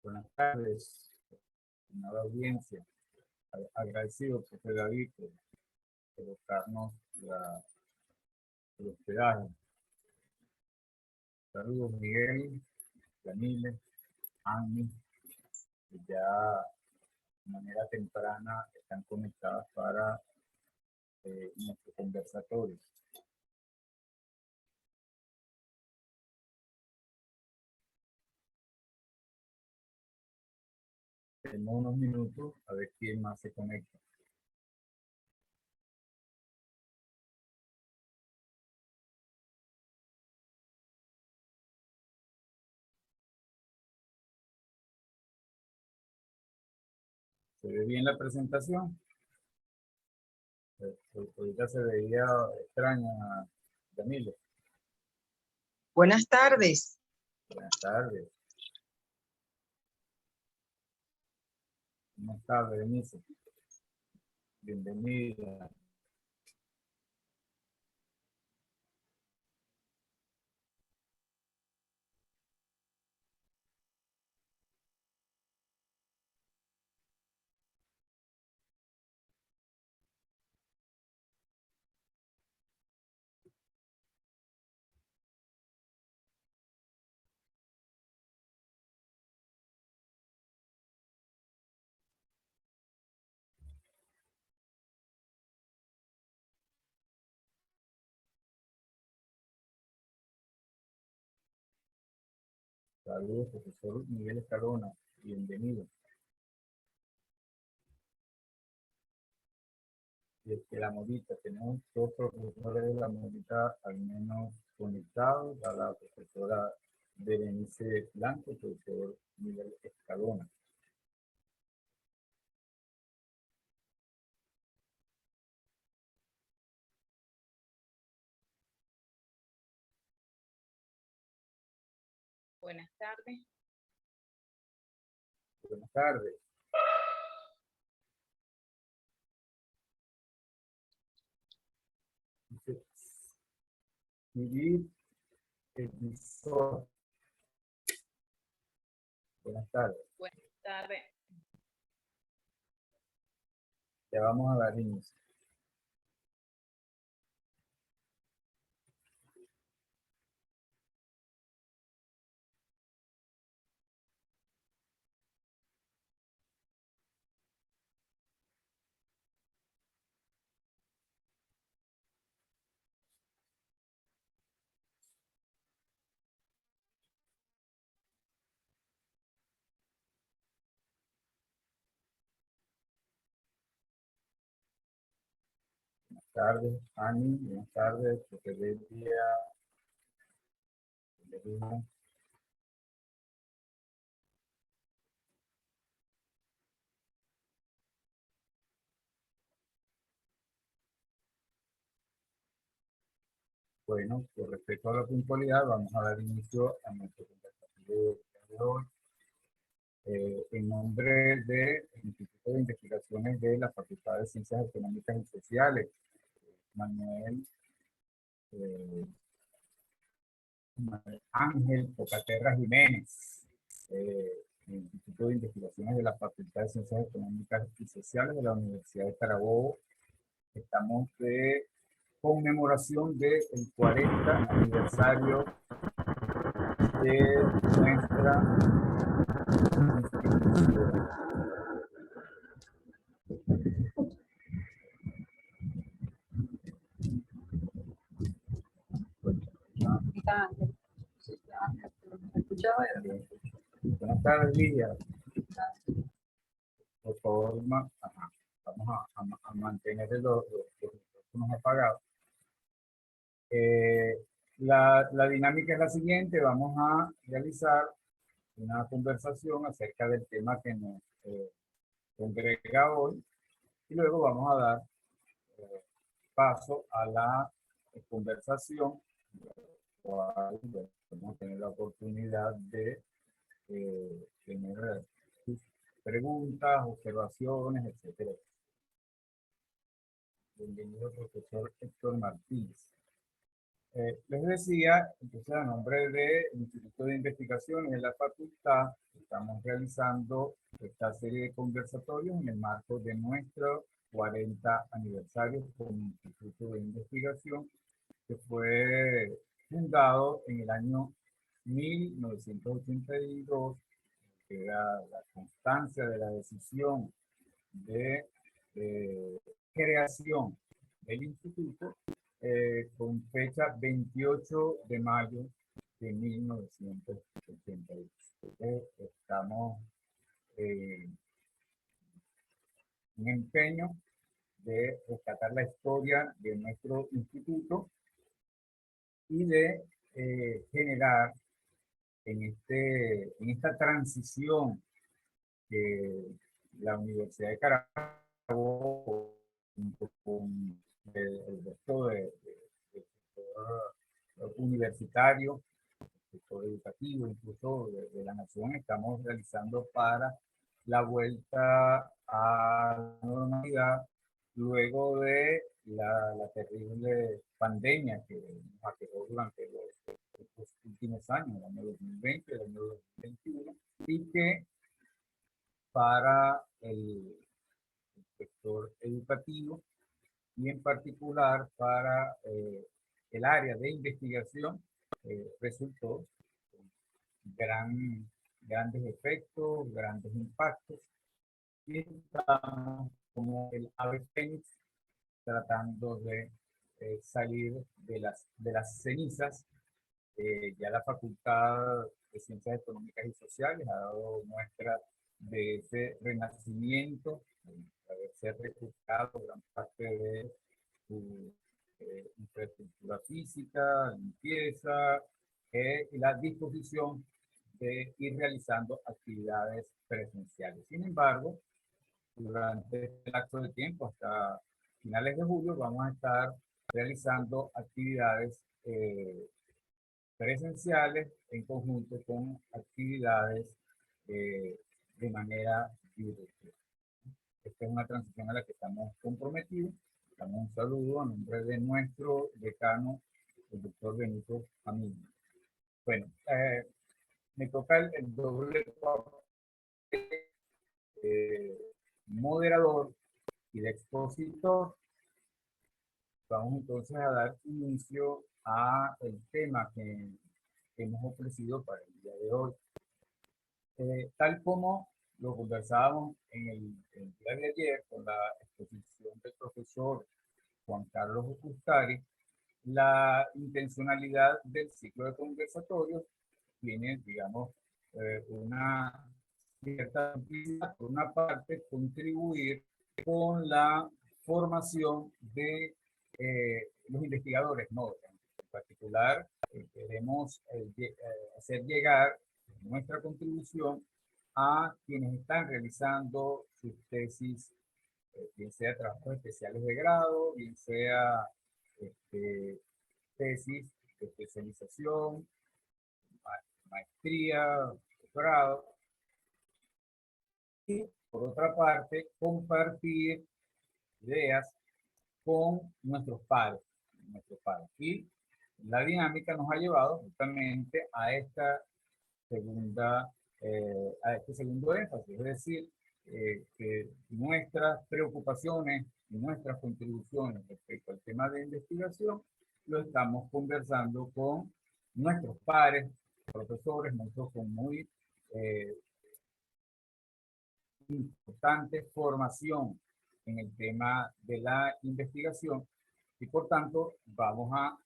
Buenas tardes, estimada audiencia. Agradecido, profe David, por colocarnos el hospedaje. Saludos, Miguel, Yanile, Annie, que ya de manera temprana están conectadas para nuestro conversatorio. Tenemos unos minutos a ver quién más se conecta. ¿Se ve bien la presentación? Ahorita se veía extraña, Yanile. Buenas tardes. Buenas tardes. ¿Cómo está, Berenice? Bienvenida. Saludos, profesor Miguel Escalona. Bienvenido. Y es que la modita, tenemos dos profesores de la modita al menos conectados, a la profesora Berenice Blanco, el profesor Miguel Escalona. Buenas tardes. Buenas tardes. Vivir emisor. Buenas tardes. Buenas tardes. Ya vamos a dar inicio. Buenas tardes, Ani. Buenas tardes, profesor Delia. Bueno, con respecto a la puntualidad, vamos a dar inicio a nuestro conversatorio de hoy. En nombre del Instituto de Investigaciones de la Facultad de Ciencias Económicas y Sociales, Manuel Ángel Pocaterra Jiménez, el Instituto de Investigaciones de la Facultad de Ciencias Económicas y Sociales de la Universidad de Carabobo. Estamos de conmemoración del 40 aniversario de nuestra institución. Buenas tardes, Lidia. Por favor, vamos a mantener los micrófonos apagados. La dinámica es la siguiente. Vamos a realizar una conversación acerca del tema que nos congrega hoy y luego vamos a dar paso a la conversación, vamos a tener la oportunidad de tener sus preguntas, observaciones, etcétera. Bienvenido, profesor Héctor Martínez. Les decía, entonces a nombre del Instituto de Investigaciones de la Facultad, estamos realizando esta serie de conversatorios en el marco de nuestro 40 aniversario como Instituto de Investigación, que fue fundado en el año 1982, que era la constancia de la decisión de creación del instituto, con fecha 28 de mayo de 1982. Estamos en un empeño de rescatar la historia de nuestro instituto y de generar en esta transición que la Universidad de Carabobo, junto con el resto del sector universitario, el sector educativo, incluso de la nación, estamos realizando para la vuelta a la normalidad luego de la terrible pandemia que nos aquejó durante los últimos años, el año 2020, el año 2021, y que para el sector educativo y en particular para el área de investigación resultó grandes efectos, grandes impactos, y estamos como el ave fénix tratando de salir de las cenizas. Ya la Facultad de Ciencias Económicas y Sociales ha dado muestra de ese renacimiento, de haberse recuperado gran parte de su infraestructura física, limpieza, y la disposición de ir realizando actividades presenciales. Sin embargo, durante este lapso de tiempo, hasta finales de julio, vamos a estar realizando actividades presenciales en conjunto con actividades de manera virtual. Esta es una transición a la que estamos comprometidos. Damos un saludo a nombre de nuestro decano, el doctor Benito Amino. Bueno, me toca el doble moderador y de expositor. Vamos entonces a dar inicio a el tema que hemos ofrecido para el día de hoy. Tal como lo conversábamos en el día de ayer con la exposición del profesor Juan Carlos Ocustari, la intencionalidad del ciclo de conversatorios tiene, digamos, una cierta utilidad. Por una parte, contribuir con la formación de los investigadores, ¿no? En particular, queremos hacer llegar nuestra contribución a quienes están realizando sus tesis, bien sea trabajos especiales de grado, bien sea tesis de especialización, maestría, doctorado. Y por otra parte, compartir ideas con nuestros pares. Y la dinámica nos ha llevado justamente a esta a este segundo énfasis, es decir, que nuestras preocupaciones y nuestras contribuciones respecto al tema de investigación lo estamos conversando con nuestros pares, profesores, nosotros con muy importante formación en el tema de la investigación, y por tanto vamos a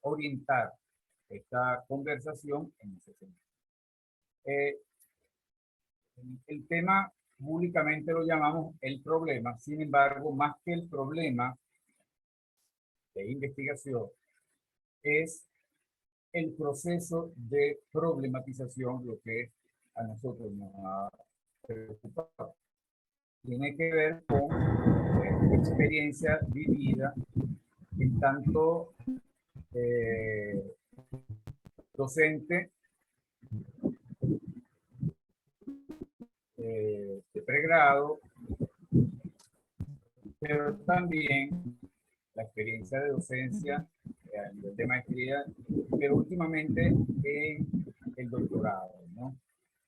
orientar esta conversación en ese sentido. El tema públicamente lo llamamos el problema. Sin embargo, más que el problema de investigación, es el proceso de problematización lo que a nosotros nos ha preocupado. Tiene que ver con experiencia vivida en tanto docente de pregrado, pero también la experiencia de docencia a nivel de maestría, pero últimamente en el doctorado, ¿no?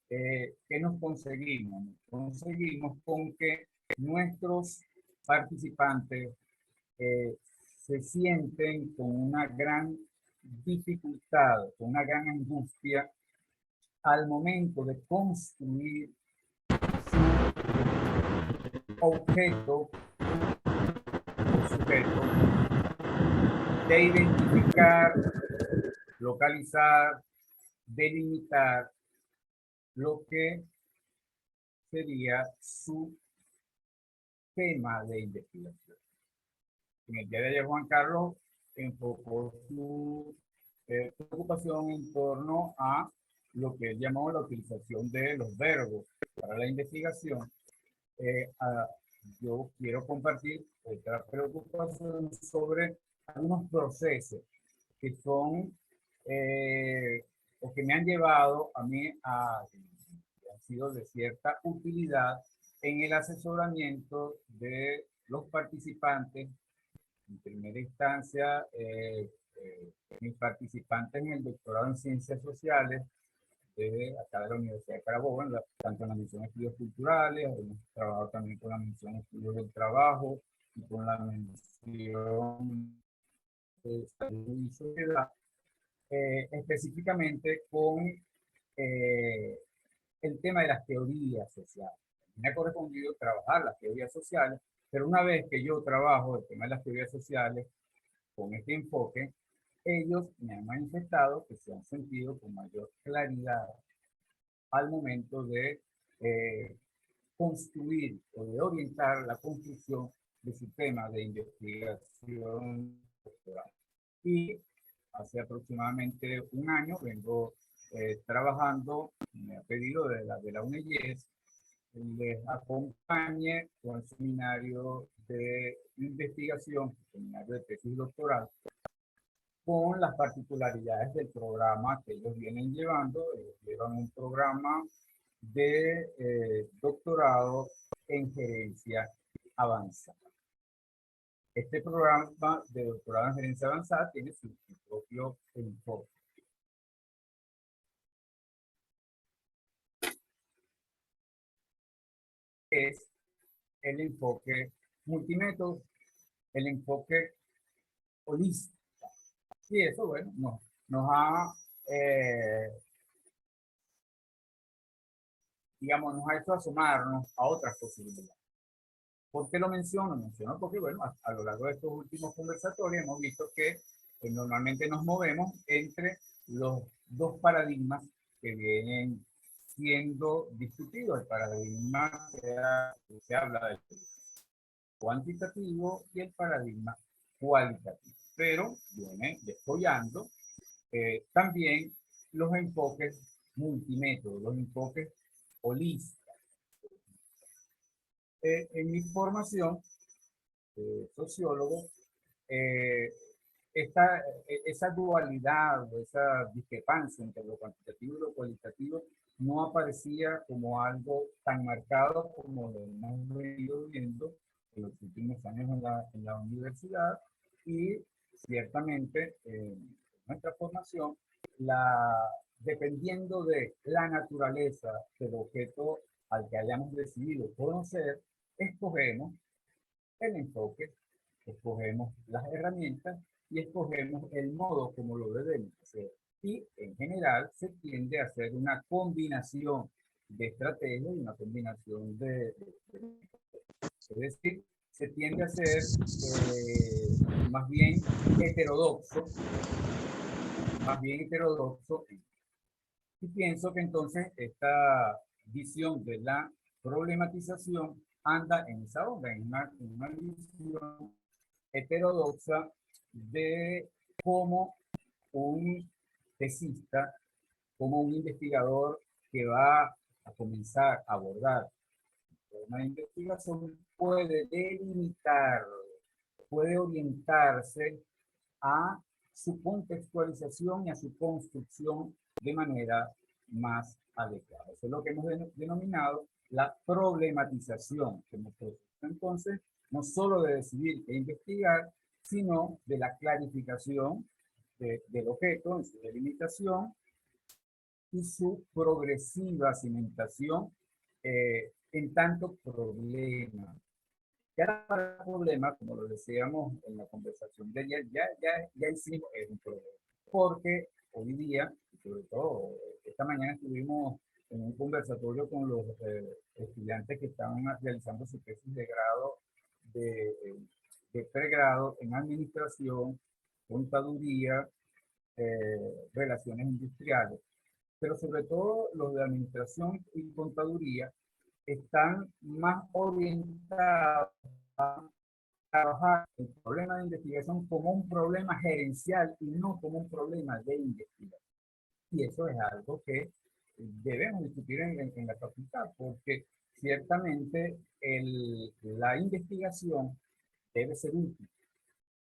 ¿Qué nos conseguimos? Conseguimos con que nuestros participantes se sienten con una gran dificultad, con una gran angustia al momento de construir su objeto o sujeto, de identificar, localizar, delimitar lo que sería su tema de investigación. En el día de ayer, Juan Carlos enfocó su preocupación en torno a lo que él llamó la utilización de los verbos para la investigación. Yo quiero compartir otra preocupación sobre algunos procesos que son o que me han llevado a mí han sido de cierta utilidad en el asesoramiento de los participantes. En primera instancia, mis participantes en el doctorado en Ciencias Sociales de acá de la Universidad de Carabobo, tanto en la mención de Estudios Culturales, hemos trabajado también con la mención de Estudios del Trabajo y con la mención de Salud y Sociedad, específicamente con el tema de las teorías sociales. Me ha correspondido trabajar las teorías sociales, pero una vez que yo trabajo el tema de las teorías sociales con este enfoque, ellos me han manifestado que se han sentido con mayor claridad al momento de construir o de orientar la construcción de su tema de investigación doctoral. Y hace aproximadamente un año vengo trabajando, me ha pedido de la UNEYES, les acompañe con el seminario de investigación, seminario de tesis doctoral, con las particularidades del programa que ellos vienen llevando. Ellos llevan un programa de doctorado en gerencia avanzada. Este programa de doctorado en gerencia avanzada tiene su propio enfoque. Es el enfoque multimétodo, el enfoque holístico. Y eso, bueno, nos ha, digamos, nos ha hecho asomarnos a otras posibilidades. ¿Por qué lo menciono? Menciono porque, bueno, a lo largo de estos últimos conversatorios hemos visto que normalmente nos movemos entre los dos paradigmas que vienen siendo discutidos. El paradigma que se habla del cuantitativo y el paradigma cualitativo. Pero viene desarrollando también los enfoques multimétodos, los enfoques holísticos. En mi formación de sociólogo, esa dualidad o esa discrepancia entre lo cuantitativo y lo cualitativo no aparecía como algo tan marcado como lo hemos venido viendo en los últimos años en la universidad, y ciertamente en nuestra formación, dependiendo de la naturaleza del objeto al que hayamos decidido conocer, escogemos el enfoque, escogemos las herramientas y escogemos el modo como lo debemos hacer. Y en general se tiende a hacer una combinación de estrategias y una combinación es decir, se tiende a ser más bien heterodoxo, y pienso que entonces esta visión de la problematización anda en esa onda, en una visión heterodoxa de cómo un tesista, como un investigador que va a comenzar a abordar una investigación, puede delimitar, puede orientarse a su contextualización y a su construcción de manera más adecuada. Eso es lo que hemos denominado la problematización, que nos produce entonces no solo de decidir qué investigar, sino de la clarificación del objeto en su delimitación y su progresiva cimentación en tanto problema. Ya para el problema, como lo decíamos en la conversación de ayer, ya hicimos es un problema. Porque hoy día, sobre todo esta mañana estuvimos en un conversatorio con los estudiantes que estaban realizando su tesis de grado de pregrado en administración, contaduría, relaciones industriales. Pero sobre todo los de administración y contaduría están más orientados a trabajar el problema de investigación como un problema gerencial y no como un problema de investigación. Y eso es algo que debemos discutir en la facultad, porque ciertamente la investigación debe ser útil.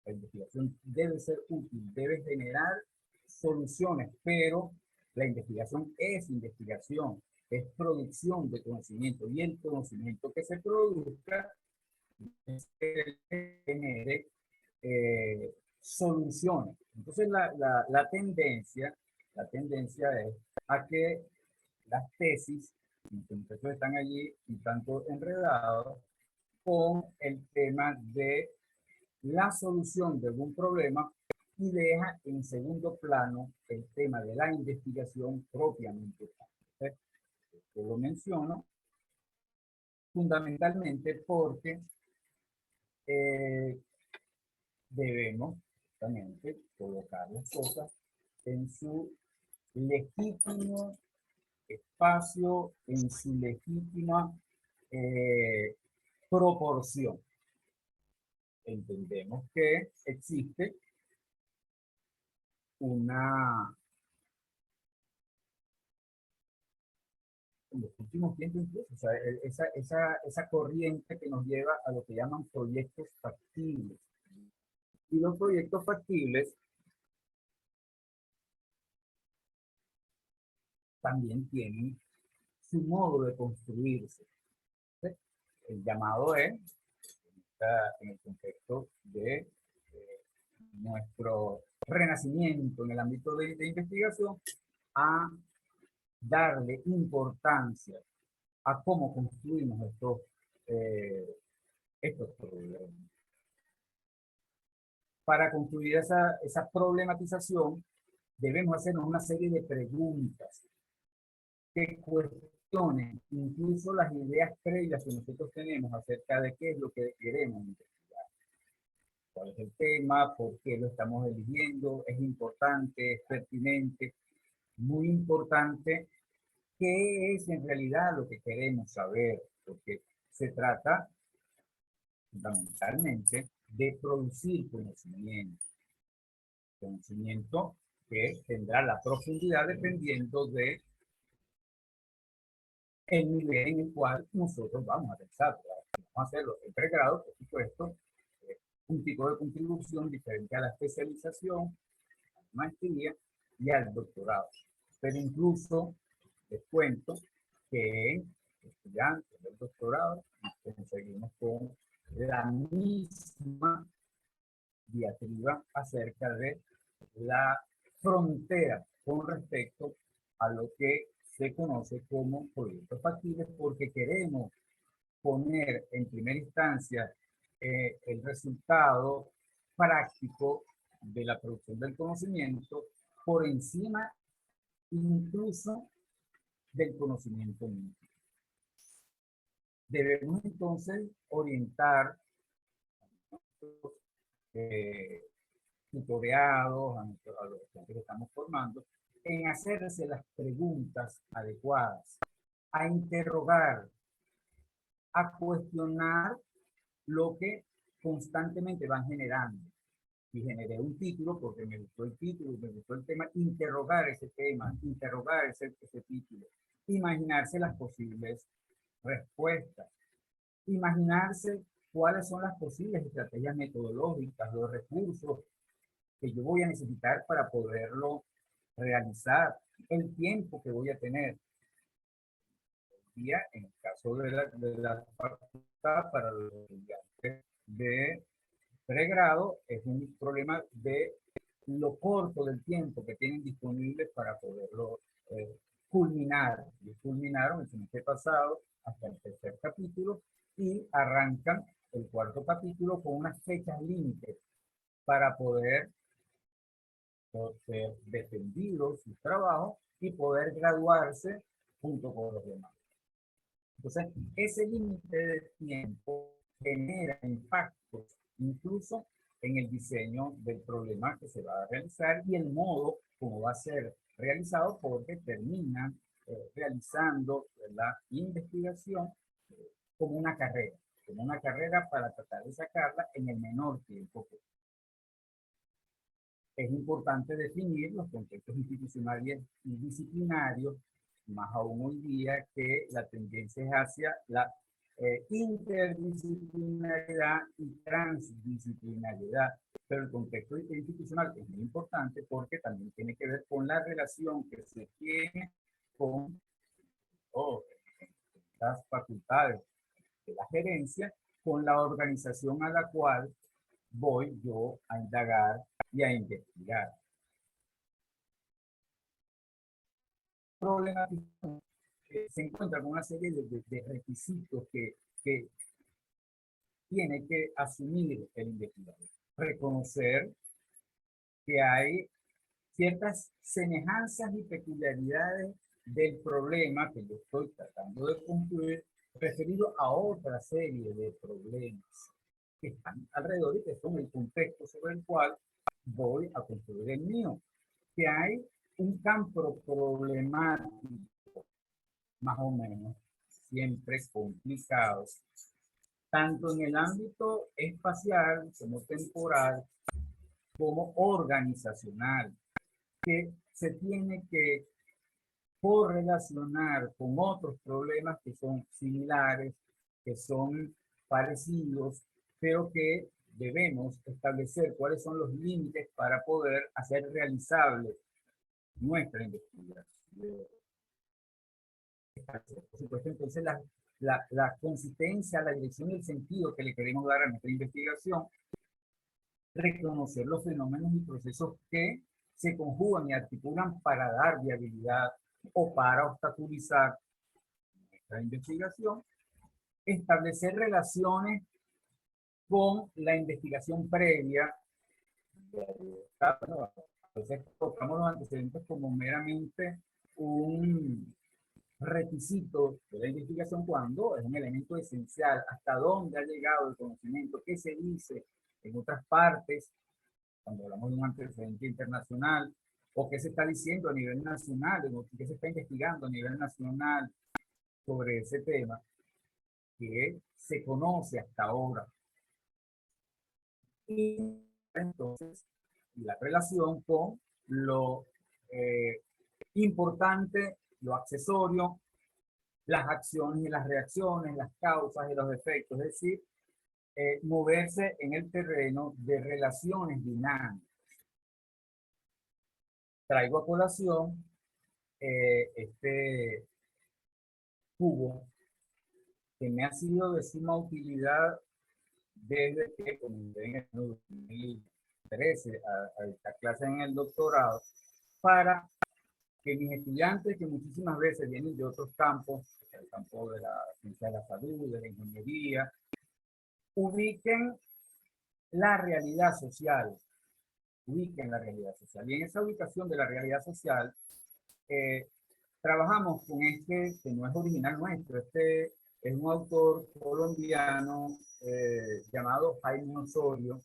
La investigación debe ser útil, debe generar soluciones, pero la investigación es investigación, es producción de conocimiento, y el conocimiento que se produzca es que genere soluciones. Entonces la tendencia es a que las tesis, los muchachos están allí y tanto enredados con el tema de la solución de algún problema y deja en segundo plano el tema de la investigación propiamente. Yo lo menciono fundamentalmente porque debemos justamente colocar las cosas en su legítimo espacio, en su legítima proporción. Entendemos que existe en los últimos tiempos incluso, o sea, esa corriente que nos lleva a lo que llaman proyectos factibles. Y los proyectos factibles también tienen su modo de construirse. ¿Sí? El llamado es, en el contexto de nuestro renacimiento en el ámbito de investigación, a darle importancia a cómo construimos estos problemas. Para construir esa problematización, debemos hacernos una serie de preguntas que cuestionen incluso las ideas previas que nosotros tenemos acerca de qué es lo que queremos investigar. ¿Cuál es el tema? ¿Por qué lo estamos eligiendo? ¿Es importante? ¿Es pertinente? Muy importante. ¿Qué es en realidad lo que queremos saber? Porque se trata fundamentalmente de producir conocimiento. Conocimiento que tendrá la profundidad dependiendo de el nivel en el cual nosotros vamos a pensar. Vamos a hacerlo en pregrado, por supuesto, un tipo de contribución diferente a la especialización, a la maestría y al doctorado. Pero incluso les cuento que estudiantes del doctorado conseguimos con la misma diatriba acerca de la frontera con respecto a lo que se conoce como proyectos factibles, porque queremos poner en primera instancia el resultado práctico de la producción del conocimiento por encima incluso del conocimiento mismo. Debemos entonces orientar tutoreados, a los estudiantes que estamos formando, en hacerse las preguntas adecuadas, a interrogar, a cuestionar lo que constantemente van generando. Y generé un título porque me gustó el título, me gustó el tema, interrogar ese tema, interrogar ese título, imaginarse las posibles respuestas, imaginarse cuáles son las posibles estrategias metodológicas, los recursos que yo voy a necesitar para poderlo realizar, el tiempo que voy a tener. En el caso de la facultad para los estudiantes de pregrado, es un problema de lo corto del tiempo que tienen disponible para poderlo culminar. Y culminaron el semestre pasado hasta el tercer capítulo y arrancan el cuarto capítulo con unas fechas límites para poder ser defendidos sus trabajos y poder graduarse junto con los demás. Entonces, ese límite de tiempo genera impactos incluso en el diseño del problema que se va a realizar y el modo como va a ser realizado, porque terminan realizando la investigación como una carrera para tratar de sacarla en el menor tiempo posible. Es importante definir los contextos institucionales y disciplinarios, más aún hoy día que la tendencia es hacia la interdisciplinaridad y transdisciplinariedad. Pero el contexto institucional es muy importante porque también tiene que ver con la relación que se tiene con las facultades de la gerencia, con la organización a la cual voy yo a indagar y a investigar. Problema se encuentra con una serie de requisitos que tiene que asumir el investigador. Reconocer que hay ciertas semejanzas y peculiaridades del problema que yo estoy tratando de concluir referido a otra serie de problemas que están alrededor y que son el contexto sobre el cual voy a construir el mío. Que hay un campo problemático, más o menos, siempre complicado, tanto en el ámbito espacial como temporal, como organizacional, que se tiene que correlacionar con otros problemas que son similares, que son parecidos, pero que debemos establecer cuáles son los límites para poder hacer realizable nuestra investigación. Por supuesto, entonces la consistencia, la dirección y el sentido que le queremos dar a nuestra investigación, reconocer los fenómenos y procesos que se conjugan y articulan para dar viabilidad o para obstaculizar nuestra investigación, establecer relaciones con la investigación previa. Entonces, colocamos los antecedentes como meramente un requisito de la investigación cuando es un elemento esencial. Hasta dónde ha llegado el conocimiento, qué se dice en otras partes, cuando hablamos de un antecedente internacional, o qué se está diciendo a nivel nacional, o qué se está investigando a nivel nacional sobre ese tema que se conoce hasta ahora. Y entonces, la relación con lo importante, lo accesorio, las acciones y las reacciones, las causas y los efectos, es decir, moverse en el terreno de relaciones dinámicas. Traigo a colación este cubo que me ha sido de suma utilidad desde que comencé en el 2013 a esta clase en el doctorado, para que mis estudiantes, que muchísimas veces vienen de otros campos, el campo de la ciencia de la salud, de la ingeniería, ubiquen la realidad social, Y en esa ubicación de la realidad social, trabajamos con este, que no es original nuestro, este es un autor colombiano llamado Jaime Osorio,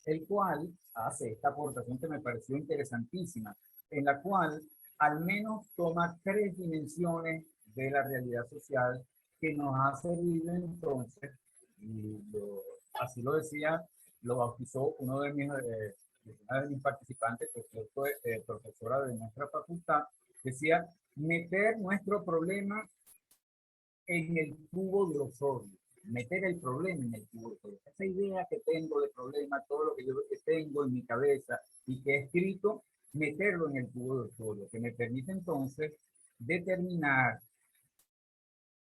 el cual hace esta aportación que me pareció interesantísima, en la cual al menos toma 3 dimensiones de la realidad social que nos ha servido entonces, y así lo decía, lo bautizó una de mis participantes, que fue profesora de nuestra facultad, decía, meter nuestro problema en el cubo de Osorio, meter el problema en el cubo de Osorio. Esa idea que tengo de problema, todo lo que yo tengo en mi cabeza y que he escrito, meterlo en el cubo de Osorio, que me permite entonces determinar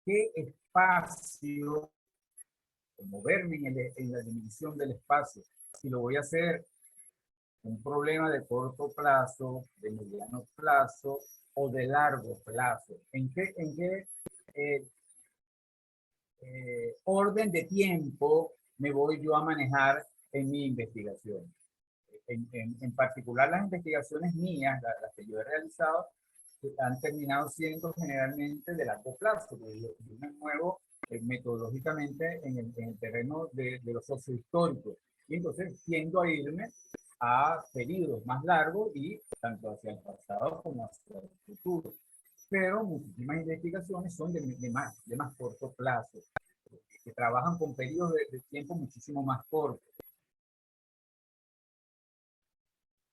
qué espacio, moverme en la dimensión del espacio, si lo voy a hacer un problema de corto plazo, de mediano plazo o de largo plazo. ¿En qué eh, orden de tiempo me voy yo a manejar en mi investigación? En particular, las investigaciones mías, las que yo he realizado, han terminado siendo generalmente de largo plazo. Yo me muevo metodológicamente en el terreno de lo sociohistórico. Y entonces tiendo a irme a periodos más largos y tanto hacia el pasado como hacia el futuro. Pero muchísimas investigaciones son de más corto plazo, que trabajan con periodos de tiempo muchísimo más cortos.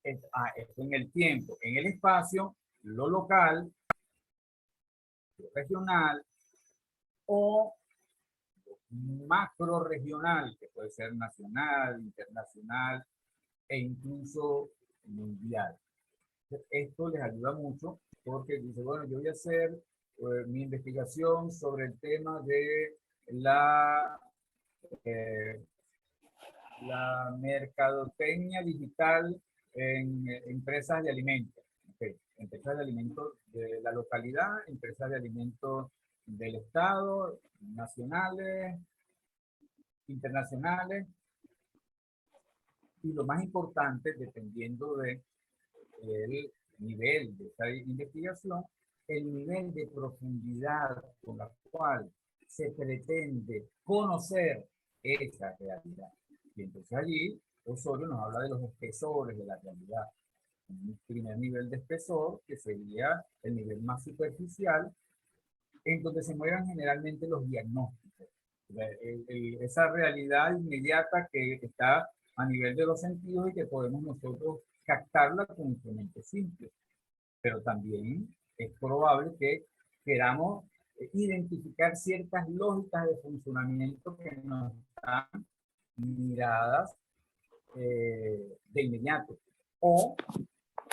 Esto en el tiempo. En el espacio, lo local, lo regional o macro regional, que puede ser nacional, internacional e incluso mundial. Esto les ayuda mucho porque dice, bueno, yo voy a hacer mi investigación sobre el tema de eh, la mercadotecnia digital en empresas de alimentos. Okay. Empresas de alimentos de la localidad, empresas de alimentos del Estado, nacionales, internacionales. Y lo más importante, dependiendo del nivel de esta investigación, el nivel de profundidad con la cual se pretende conocer esa realidad. Y entonces allí Osorio nos habla de los espesores de la realidad. Un primer nivel de espesor, que sería el nivel más superficial, en donde se mueven generalmente los diagnósticos. Esa realidad inmediata que está a nivel de los sentidos y que podemos nosotros captarla con instrumentos simples. Pero también es probable que queramos identificar ciertas lógicas de funcionamiento que nos están miradas de inmediato. O,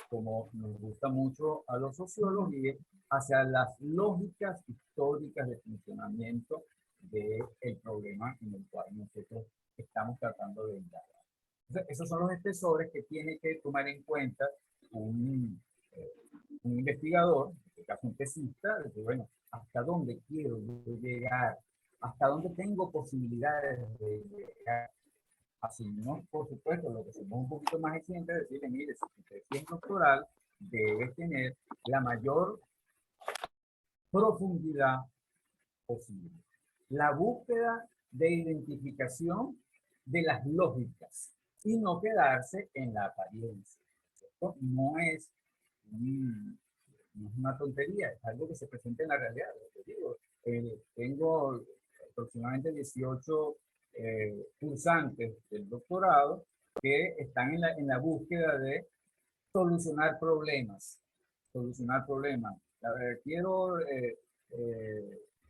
como nos gusta mucho a los sociólogos, ir hacia las lógicas históricas de funcionamiento del problema en el cual nosotros estamos tratando de indagar. Entonces, esos son los espesores que tiene que tomar en cuenta un investigador, en este caso un tesista, de que, bueno, ¿hasta dónde quiero llegar? ¿Hasta dónde tengo posibilidades de llegar? Así, ¿no? Por supuesto, lo que somos un poquito más exigentes es decirle, mire, si usted es doctoral, debe tener la mayor profundidad posible. La búsqueda de identificación de las lógicas y no quedarse en la apariencia. Esto no es una tontería, es algo que se presenta en la realidad. Digo, tengo aproximadamente 18 cursantes del doctorado que están en la búsqueda de solucionar problemas. Solucionar problemas. Quiero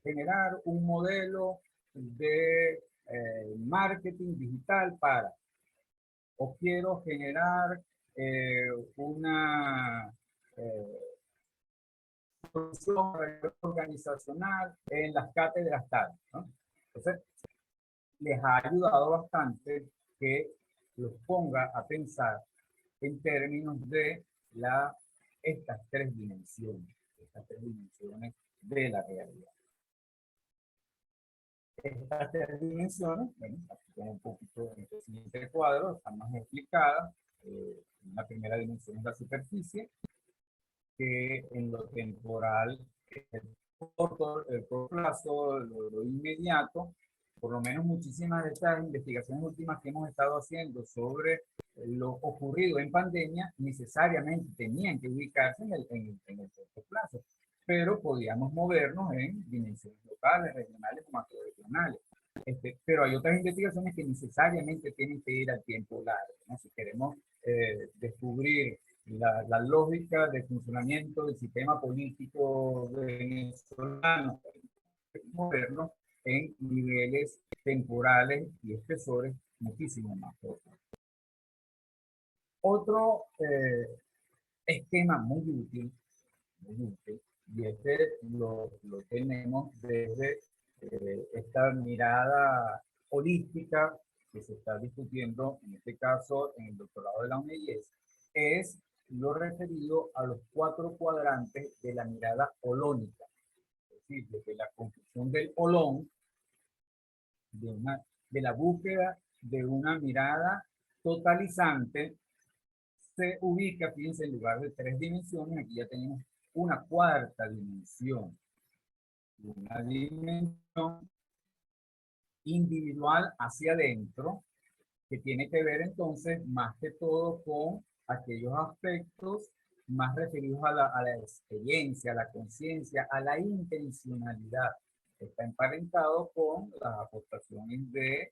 generar un modelo de marketing digital para, o quiero generar una solución organizacional en las cátedras tal, ¿no? Entonces, les ha ayudado bastante que los ponga a pensar en términos de estas tres dimensiones de la realidad. Estas tres dimensiones, bueno, aquí tengo un poquito en este siguiente cuadro, están más explicadas. La primera dimensión es la superficie, que en lo temporal, el corto plazo, lo inmediato. Por lo menos muchísimas de estas investigaciones últimas que hemos estado haciendo sobre lo ocurrido en pandemia necesariamente tenían que ubicarse en el corto plazo, pero podíamos movernos en dimensiones locales, regionales o macroregionales. Pero hay otras investigaciones que necesariamente tienen que ir al tiempo largo, ¿no? Si queremos descubrir la lógica de funcionamiento del sistema político venezolano, movernos en niveles temporales y espesores muchísimo más profundos. Otro esquema muy útil, y lo tenemos desde esta mirada holística que se está discutiendo, en este caso en el doctorado de la UNES, es lo referido a los 4 cuadrantes de la mirada holónica. Es decir, desde la construcción del holón, de la búsqueda de una mirada totalizante, se ubica, fíjense, en lugar de 3 dimensiones, aquí ya tenemos una 4ª dimensión. Una dimensión individual hacia adentro, que tiene que ver entonces más que todo con aquellos aspectos más referidos a la experiencia, a la conciencia, a la intencionalidad. Está emparentado con las aportaciones de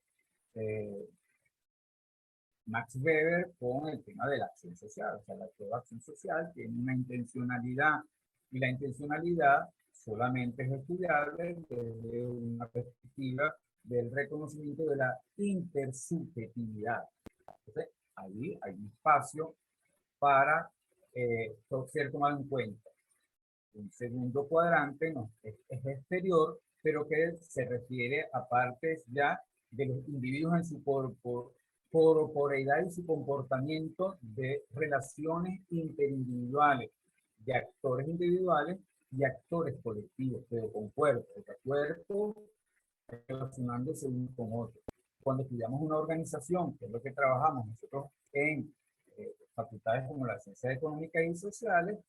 Max Weber con el tema de la acción social. O sea, la acción social tiene una intencionalidad, y la intencionalidad solamente es estudiable desde una perspectiva del reconocimiento de la intersubjetividad. Entonces, ahí hay un espacio para ser tomado en cuenta. Un segundo cuadrante es exterior, pero que se refiere a partes ya de los individuos en su corporeidad y su comportamiento de relaciones interindividuales, de actores individuales y actores colectivos, pero con cuerpos, de cuerpos relacionándose uno con otro. Cuando estudiamos una organización, que es lo que trabajamos nosotros en facultades como las ciencias económicas y sociales,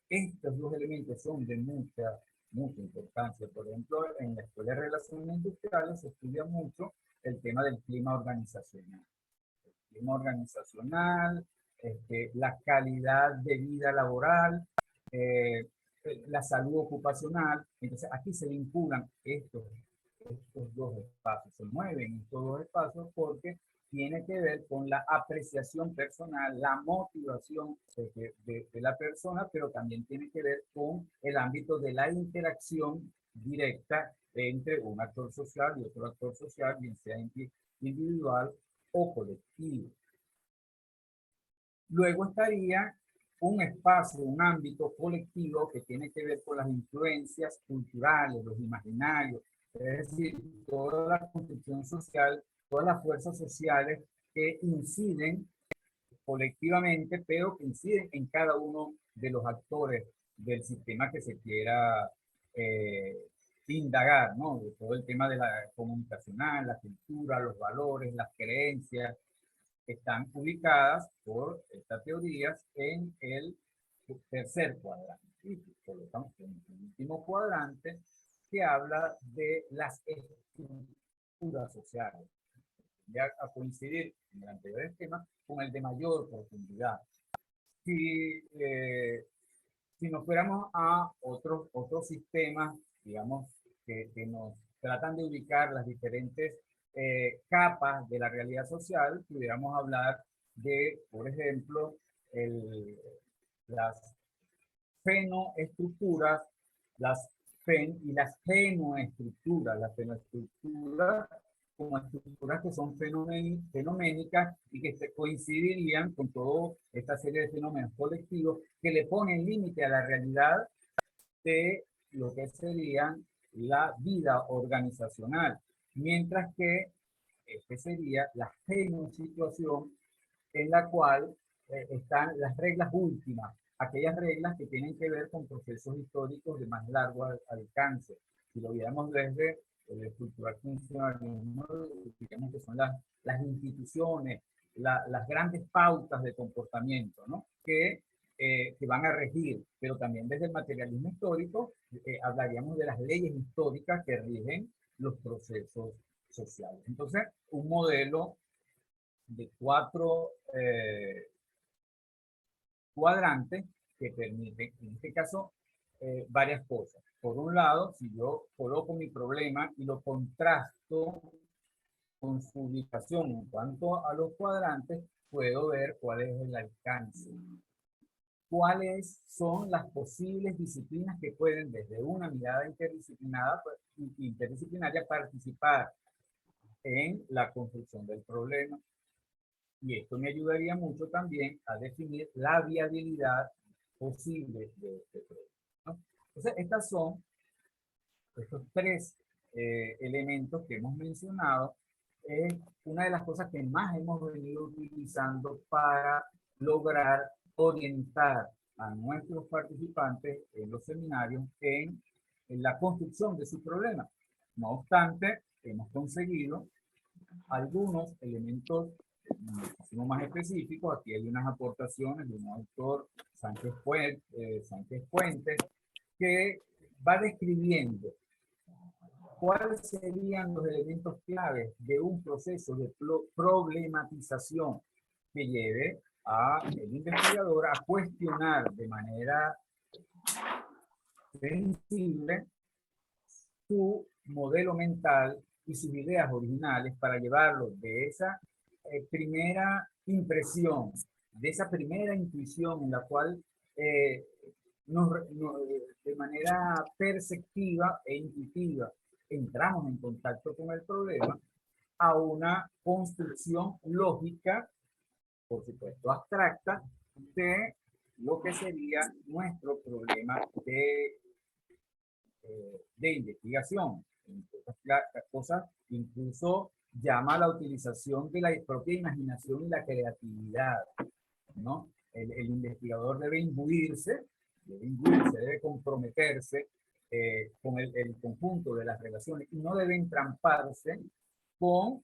estos 2 elementos son de mucha importancia. Por ejemplo, en la Escuela de Relaciones Industriales se estudia mucho el tema del clima organizacional. El clima organizacional, la calidad de vida laboral, la salud ocupacional. Entonces, aquí se vinculan estos 2 espacios, se mueven estos 2 espacios porque tiene que ver con la apreciación personal, la motivación de la persona, pero también tiene que ver con el ámbito de la interacción directa entre un actor social y otro actor social, bien sea individual o colectivo. Luego estaría un espacio, un ámbito colectivo que tiene que ver con las influencias culturales, los imaginarios, es decir, toda la construcción social, todas las fuerzas sociales que inciden colectivamente, pero que inciden en cada uno de los actores del sistema que se quiera indagar, ¿no? De todo el tema de la comunicacional, la cultura, los valores, las creencias, están ubicadas por estas teorías en el 3er cuadrante. Y colocamos en el último cuadrante que habla de las estructuras sociales. Ya a coincidir en el anterior esquema con el de mayor profundidad. Si nos fuéramos a otros sistemas, digamos, que nos tratan de ubicar las diferentes capas de la realidad social, pudiéramos hablar de, por ejemplo, las fenoestructuras, las y las fenoestructuras. Las fenoestructuras como estructuras que son fenoménicas y que se coincidirían con toda esta serie de fenómenos colectivos que le ponen límite a la realidad de lo que sería la vida organizacional, mientras que este sería la genosituación en la cual están las reglas últimas, aquellas reglas que tienen que ver con procesos históricos de más largo alcance. Si lo viéramos desde el estructural funcionalismo, digamos que son las instituciones, las grandes pautas de comportamiento, ¿no? que van a regir, pero también desde el materialismo histórico hablaríamos de las leyes históricas que rigen los procesos sociales. Entonces, un modelo de 4 cuadrantes que permiten, en este caso, varias cosas. Por un lado, si yo coloco mi problema y lo contrasto con su ubicación en cuanto a los cuadrantes, puedo ver cuál es el alcance. ¿Cuáles son las posibles disciplinas que pueden, desde una mirada interdisciplinaria, participar en la construcción del problema? Y esto me ayudaría mucho también a definir la viabilidad posible de este problema, ¿no? Entonces, estos son 3 elementos que hemos mencionado es una de las cosas que más hemos venido utilizando para lograr orientar a nuestros participantes en los seminarios en la construcción de sus problemas. No obstante, hemos conseguido algunos elementos muchísimo más específicos. Aquí hay unas aportaciones de un autor, Sánchez Fuentes, que va describiendo cuáles serían los elementos claves de un proceso de problematización que lleve al investigador a cuestionar de manera sensible su modelo mental y sus ideas originales para llevarlo de esa primera impresión, de esa primera intuición en la cual de manera perceptiva e intuitiva entramos en contacto con el problema, a una construcción lógica, por supuesto abstracta, de lo que sería nuestro problema de investigación. Las cosas incluso llama a la utilización de la propia imaginación y la creatividad, ¿no? El investigador debe comprometerse con el conjunto de las relaciones y no debe entramparse con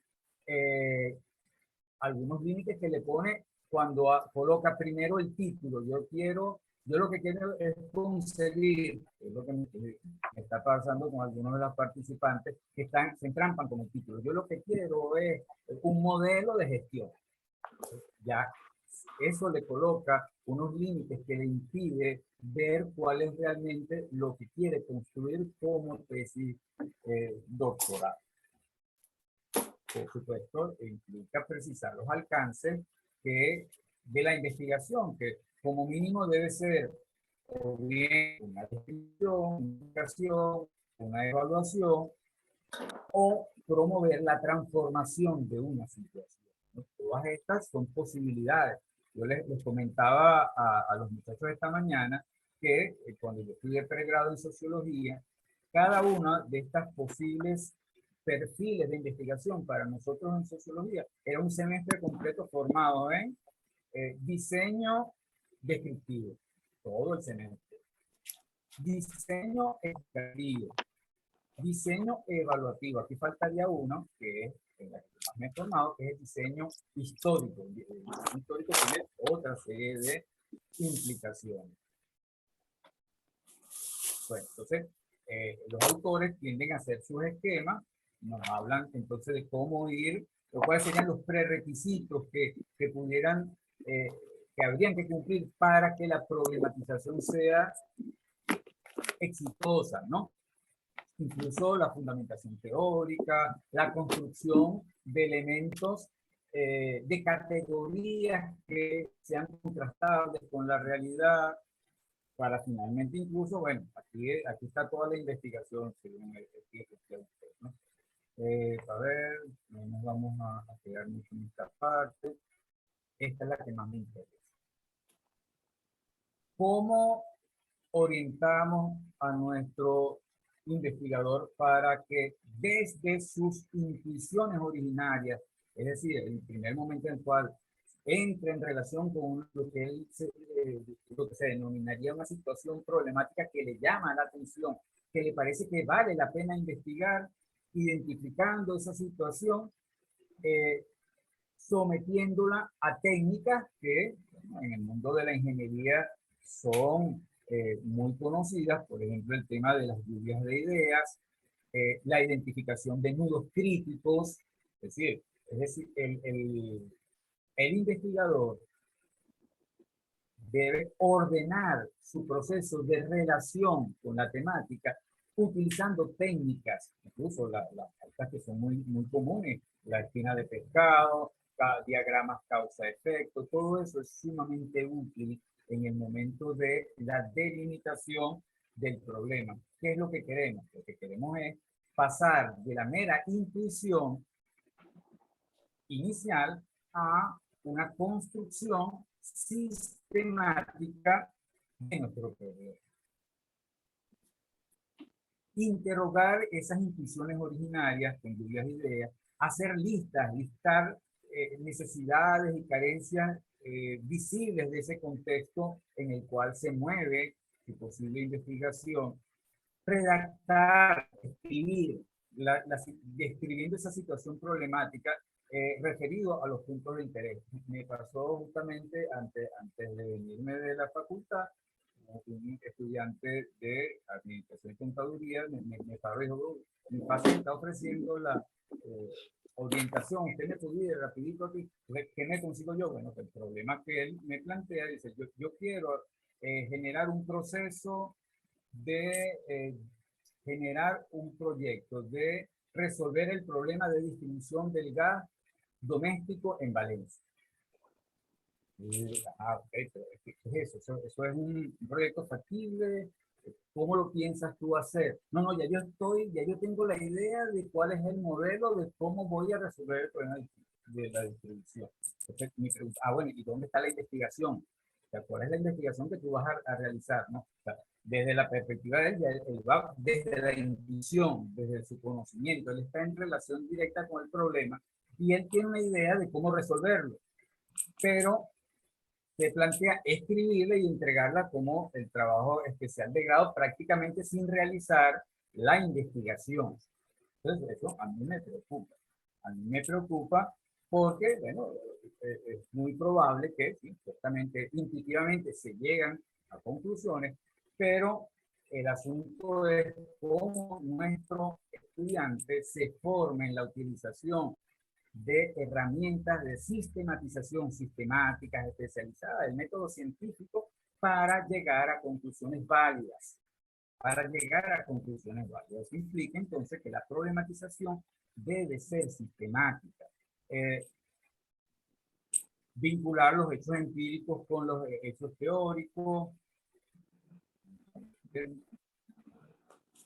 algunos límites que le pone cuando coloca primero el título. Yo lo que quiero es conseguir, es lo que me está pasando con algunos de los participantes que se entrampan con el título. Yo lo que quiero es un modelo de gestión. Ya eso le coloca unos límites que le impide ver cuál es realmente lo que quiere construir como tesis doctoral. Por supuesto, implica precisar los alcances de la investigación, que como mínimo debe ser o bien una descripción, una evaluación, o promover la transformación de una situación, ¿no? Todas estas son posibilidades. Yo les comentaba a los muchachos esta mañana que cuando yo estudié pregrado en sociología, cada una de estas posibles perfiles de investigación para nosotros en sociología era un semestre completo formado en diseño descriptivo, todo el semestre, diseño explicativo, diseño evaluativo. Aquí faltaría uno que es en la que más me he formado, que es el diseño histórico. El diseño histórico tiene otra serie de implicaciones. Bueno, entonces, los autores tienden a hacer sus esquemas, nos hablan entonces de cómo ir, o cuáles serían los prerequisitos que pudieran, que habrían que cumplir para que la problematización sea exitosa, ¿no? Incluso la fundamentación teórica, la construcción de elementos de categorías que sean contrastables con la realidad, para finalmente incluso, bueno, aquí está toda la investigación, según el ¿no? A ver, no nos vamos a quedar mucho en esta parte. Esta es la que más me interesa. ¿Cómo orientamos a nuestro investigador para que desde sus intuiciones originarias, es decir, el primer momento en el cual entre en relación con lo que lo que se denominaría una situación problemática que le llama la atención, que le parece que vale la pena investigar, identificando esa situación, sometiéndola a técnicas que bueno, en el mundo de la ingeniería son muy conocidas, por ejemplo, el tema de las lluvias de ideas, la identificación de nudos críticos, es decir, el investigador debe ordenar su proceso de relación con la temática utilizando técnicas, incluso las que son muy comunes, la espina de pescado, diagramas causa-efecto, todo eso es sumamente útil en el momento de la delimitación del problema. ¿Qué es lo que queremos? Lo que queremos es pasar de la mera intuición inicial a una construcción sistemática de nuestro problema. Interrogar esas intuiciones originarias con lluvias de ideas hacer listas, listar necesidades y carencias visibles de ese contexto en el cual se mueve su posible investigación, redactar, escribir, describiendo esa situación problemática referido a los puntos de interés. Me pasó justamente antes de venirme de la facultad, un estudiante de Administración y Contaduría me paró y dijo, mi padre está ofreciendo la orientación, usted me pudiera rapidito aquí, ¿qué me consigo yo? Bueno, el problema que él me plantea, dice, yo quiero generar un proceso de generar un proyecto de resolver el problema de distribución del gas doméstico en Valencia. Okay, pero ¿qué es eso? Eso es un proyecto factible. ¿Cómo lo piensas tú hacer? No, ya yo tengo la idea de cuál es el modelo de cómo voy a resolver el problema de la distribución. Entonces, mi pregunta, bueno, ¿y dónde está la investigación? O sea, ¿cuál es la investigación que tú vas a realizar? ¿No? O sea, desde la perspectiva de él, él va desde la intuición, desde su conocimiento, él está en relación directa con el problema y él tiene una idea de cómo resolverlo, pero se plantea escribirla y entregarla como el trabajo especial de grado prácticamente sin realizar la investigación. Entonces, eso a mí me preocupa. A mí me preocupa porque, bueno, es muy probable que, sí, ciertamente, intuitivamente se llegan a conclusiones, pero el asunto es cómo nuestro estudiante se forma en la utilización de herramientas de sistematización sistemáticas especializadas, el método científico, para llegar a conclusiones válidas. Para llegar a conclusiones válidas. Eso implica entonces que la problematización debe ser sistemática. Vincular los hechos empíricos con los hechos teóricos.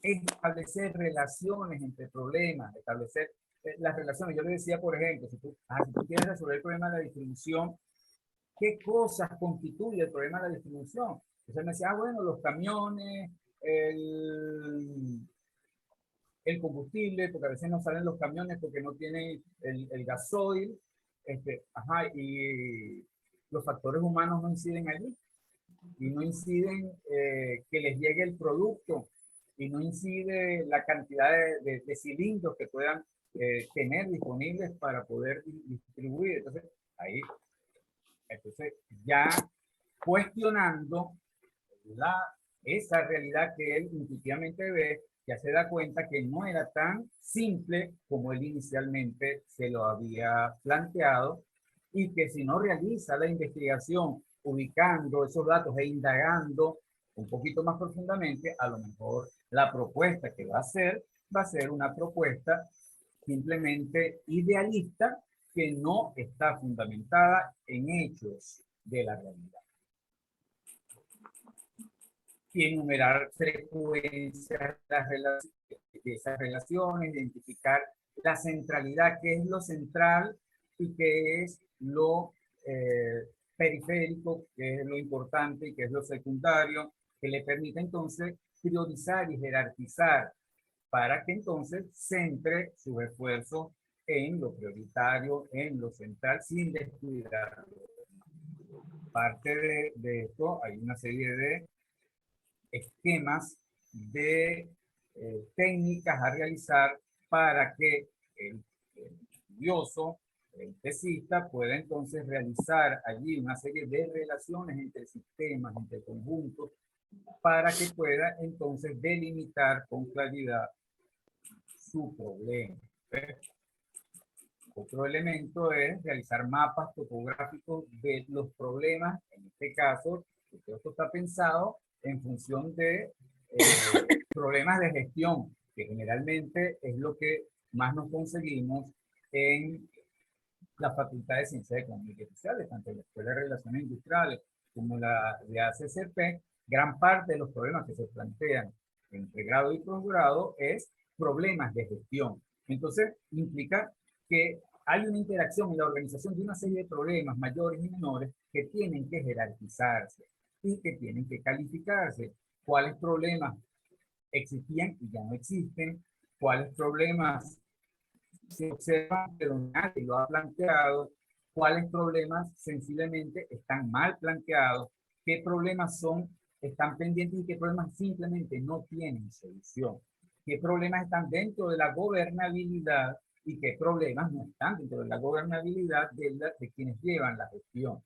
Establecer relaciones entre problemas, establecer las relaciones. Yo le decía, por ejemplo, si tú quieres resolver el problema de la distribución, ¿qué cosas constituye el problema de la distribución? Entonces me decía, bueno, los camiones, el combustible, porque a veces no salen los camiones porque no tienen el gasoil, y los factores humanos no inciden allí, y no inciden que les llegue el producto, y no incide la cantidad de cilindros que puedan tener disponibles para poder distribuir. Entonces, ya cuestionando esa realidad que él intuitivamente ve, ya se da cuenta que no era tan simple como él inicialmente se lo había planteado y que si no realiza la investigación ubicando esos datos e indagando un poquito más profundamente, a lo mejor la propuesta que va a ser una propuesta simplemente idealista que no está fundamentada en hechos de la realidad. Y enumerar frecuencias de esas relaciones, identificar la centralidad, qué es lo central y qué es lo periférico, qué es lo importante y qué es lo secundario, que le permite entonces priorizar y jerarquizar para que entonces centre sus esfuerzos en lo prioritario, en lo central, sin descuidarlo. Parte de esto, hay una serie de esquemas de técnicas a realizar para que el estudioso, el tesista, pueda entonces realizar allí una serie de relaciones entre sistemas, entre conjuntos, para que pueda entonces delimitar con claridad su problema. Otro elemento es realizar mapas topográficos de los problemas. En este caso, todo esto está pensado en función de problemas de gestión, que generalmente es lo que más nos conseguimos en la Facultad de Ciencias Económicas y Sociales, tanto en la Escuela de Relaciones Industriales como la de ACCP. Gran parte de los problemas que se plantean en pregrado y posgrado es problemas de gestión. Entonces, implica que hay una interacción en la organización de una serie de problemas mayores y menores que tienen que jerarquizarse y que tienen que calificarse. ¿Cuáles problemas existían y ya no existen? ¿Cuáles problemas se observa que nadie lo ha planteado, cuáles problemas sensiblemente están mal planteados, qué problemas están pendientes y qué problemas simplemente no tienen solución, qué problemas están dentro de la gobernabilidad y qué problemas no están dentro de la gobernabilidad de quienes llevan la gestión.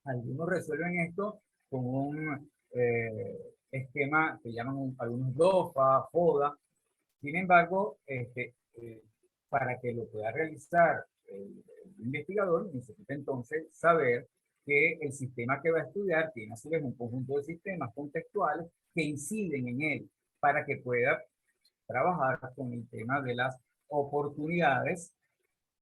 Algunos resuelven esto con un esquema que llaman algunos DOFA, FODA. Sin embargo, para que lo pueda realizar el investigador, necesita entonces saber que el sistema que va a estudiar tiene a su vez un conjunto de sistemas contextuales que inciden en él para que pueda trabajar con el tema de las oportunidades